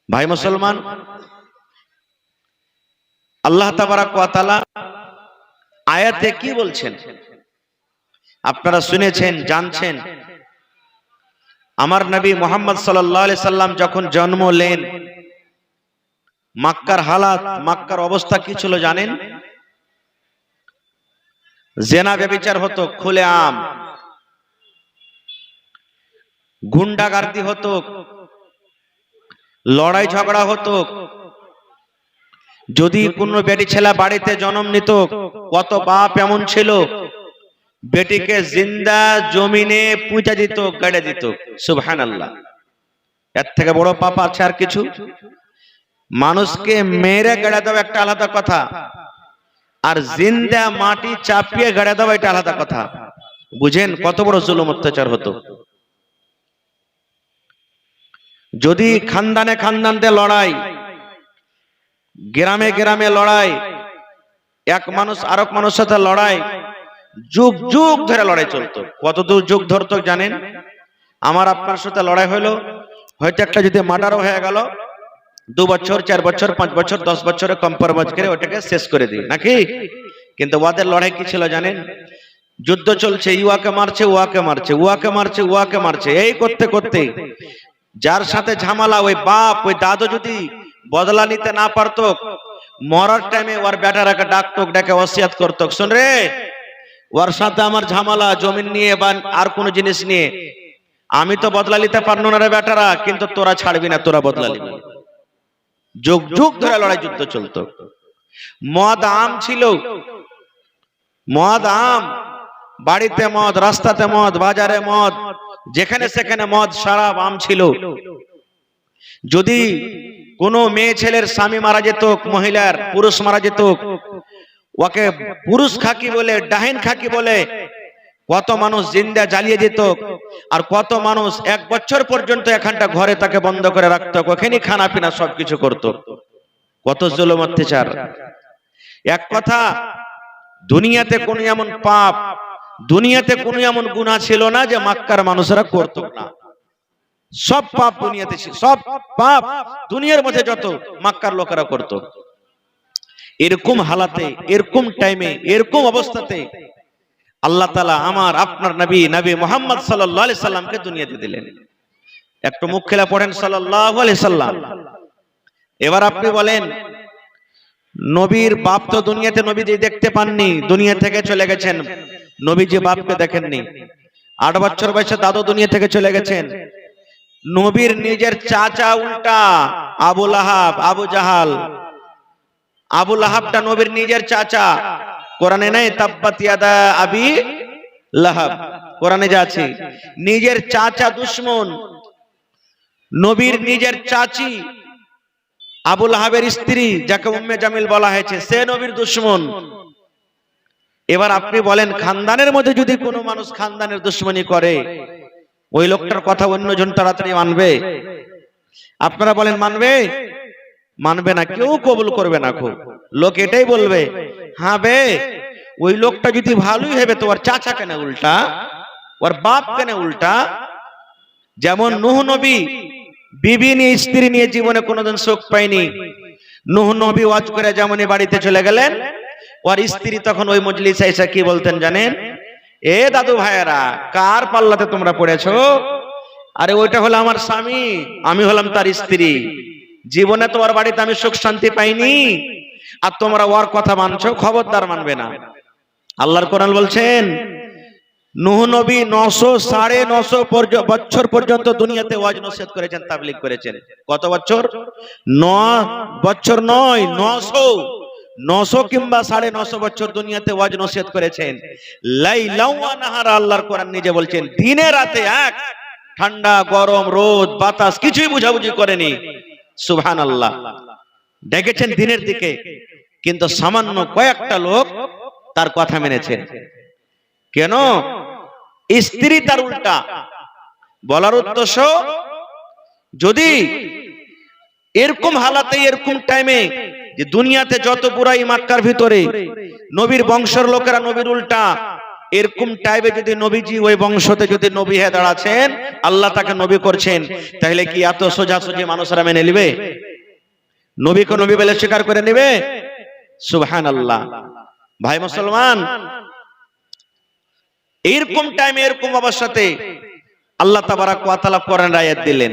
ভাই মুসলমান, আল্লাহ তাবারাক ওয়া তাআলা আয়াতে কি বলছেন আপনারা শুনেছেন, জানছেন। আমার নবী মুহাম্মদ সাল্লাল্লাহু আলাইহি সাল্লাম যখন জন্ম নেন, মক্কার হালাত, মক্কার অবস্থা কি ছিল জানেন? জেনা ব্যভিচার হতো খুলেআম, গুন্ডাগার্দি হতো, লড়াই ঝগড়া হতো। যদি কোনো বেটি ছেলে বাড়িতে জন্ম নিত, কত বাপ এমন ছিল বেটিকে জিন্দা জমিনে পুঁতে দিত, গাড়ে দিত। সুবহানাল্লাহ। এর থেকে বড় পাপ আছে আর কিছু? মানুষকে মেরে গাড়ে দেওয়া একটা আলাদা কথা, আর জিন্দা মাটি চাপিয়ে গাড়ে দেওয়া এটা আলাদা কথা। বুঝেন কত বড় জুলুম অত্যাচার হতো। যদি খানদানে খানদানতে লড়াই, গ্রামে গ্রামে লড়াই, এক মানুষ আরেক মানুষের সাথে লড়াই, যুগ যুগ ধরে লড়াই চলতো। কতদূর যুগ ধরতো জানেন? আমার আপনার সাথে লড়াই হলো, হয়তো একটা যদি মার্ডারও হয়ে গেল, 2 বছর 4 বছর 5 বছর 10 বছরে কম্প্রোমাইজ করে ওটাকে শেষ করে দিই নাকি? কিন্তু ওদের লড়াই কি ছিল জানেন? যুদ্ধ চলছে, ইউয়াকে মারছে, ওয়াকে মারছে, ওয়াকে মারছে, ওয়াকে মারছে, এই করতে করতে যার সাথে ঝামেলা, ওই বাপ ওই দাদু যদি বদলা নিতে না পারতো, মরার টাইমে ওর বেটারাকে ডাকতো, ডেকে ওসিয়াত করতো, শোন রে, ওর সাথে আমার ঝামেলা জমিন নিয়ে বা আর কোন জিনিস নিয়ে, আমি তো বদলা নিতে পারলো না রে বেটারা, কিন্তু তোরা ছাড়বি না, তোরা বদলা নিবি। যুগ যুগ ধরে লড়াই যুদ্ধ চলতো। মদ আম ছিল, মদ আম, বাড়িতে মদ, রাস্তাতে মদ, বাজারে মদ, যেখানে সেখানে মদ, শরাব, আম ছিল। যদি কোনো মেয়ে ছেলের স্বামী মারা যেত, মহিলার পুরুষ মারা যেত, ওকে পুরুষ খাকি বলে, ডাহিন খাকি বলে কত মানুষ জিন্দা জ্বালিয়ে দিত, আর কত মানুষ 1 বছর পর্যন্ত এখানটা ঘরে তাকে বন্ধ করে রাখতো, ওখানে খানা পিনা সবকিছু করত। কত জুলুম অত্যাচার। এক কথা, দুনিয়াতে কোনো এমন পাপ, দুনিয়াতে কোনো এমন গুনাহ ছিল না যে মক্কার মানুষেরা করত না। সব পাপ দুনিয়াতে ছিল, সব পাপ দুনিয়ার মধ্যে যত মক্কার লোকেরা করত। এরকম হালাতে, এরকম টাইমে, এরকম অবস্থাতে আল্লাহ তাআলা আমার আপনার নবী, নবী মুহাম্মদ সাল্লাল্লাহু আলাইহি সাল্লামকে দুনিয়াতে দিলেন। একটু মুখ খেলা পড়েন সাল্লাল্লাহু আলাইহি সাল্লাম। এবার আপনি বলেন, নবীর বাপ তো দুনিয়াতে নবীজি দেখতে পাননি, দুনিয়া থেকে চলে গেছেন, নবীজি বাপকে দেখেননি। 8 বছর বয়সে দাদু দুনিয়া থেকে চলে গেছেন। নবীর নিজের চাচা উল্টা আবু লাহাব, আবু জাহাল। আবু লাহাবটা নবীর নিজের চাচা। কোরআনে নাই তাব্বাত ইয়াদা আবি লাহাব, কোরআনে যা আছে, নিজের চাচা দুশমন। নবীর নিজের চাচি আবু লাহাবের স্ত্রী, যাকে উম্মে জামিল বলা হয়েছে, সে নবীর দুশমন। এবার আপনি বলেন, খানদানের মধ্যে যদি কোনো মানুষ খানদানের দুশমনি করে, ওই লোকটার কথা অন্যজন তাড়াতাড়ি মানবে? আপনারা বলেন মানবে? মানবে না, কেউ কবুল করবে না। খুব লোক এটাই বলবে, হ্যাঁ বে, ওই লোকটা যদি ভালোই হবে তো ওর চাচা কেন উল্টা, ওর বাপ কেন উল্টা? যেমন নূহ নবী বিবি নিয়ে, স্ত্রী নিয়ে জীবনে কোনোদিন সুখ পায়নি। নূহ নবী ওয়াজ করে যেমনই বাড়িতে চলে গেলেন, ওর স্ত্রী তখন ওই মজলিসে এসে কি বলতেন জানেন? এ দাদু ভাইয়েরা, কার পাল্লাতে তোমরা পড়েছো? আরে ওইটা হলো আমার স্বামী, আমি হলাম তার স্ত্রী। জীবনে তো ওর বাড়িতে আমি সুখ শান্তি পাইনি, আর তোমরা ওর কথা মানছো, খবরদার মানবে না। আল্লাহর কোরআন বলছেন, নূহ নবী 900 বছর পর্যন্ত দুনিয়াতে ওয়াজ নসিহত করেছেন, তাবলীগ করেছেন। কত বছর? 9 বছর নয়, 900 কিংবা 950 বছর দুনিয়াতে ওয়াজ নসিহত করেছেন। লাইলা ওয়া নাহারা, আল্লাহর কোরআন নিজে বলছেন, দিনে রাতে এক, ঠান্ডা গরম রোদ বাতাস কিছুই বুঝাবুঝি করেনি। সুবহানাল্লাহ। ডেকেছেন দিনের দিকে, কিন্তু সামান্য কয়েকটা লোক তার কথা মেনেছেন। কেন? স্ত্রী তার উল্টা। বলার উদ্দেশ্য, যদি এরকম হালাতে, এরকম টাইমে, যে দুনিয়াতে যত বুড়াই মক্কার ভিতরে, নবীর বংশের লোকেরা নবীর উল্টা, এরকম টাইমে যদি নবীজি ওই বংশতে যদি নবী হয়ে দাঁড়াচ্ছেন, আল্লাহ তাকে নবী করছেন, তাহলে কি এত সোজাসুজি মানুষরা মেনে নেবে? নবীকে নবী বলে স্বীকার করে নেবে? সুবহানাল্লাহ। ভাই মুসলমান, এরকম টাইমে এরকম অবস্থাতে আল্লাহ তাবারাক ওয়া তাআলা কোরআন আয়াত দিলেন।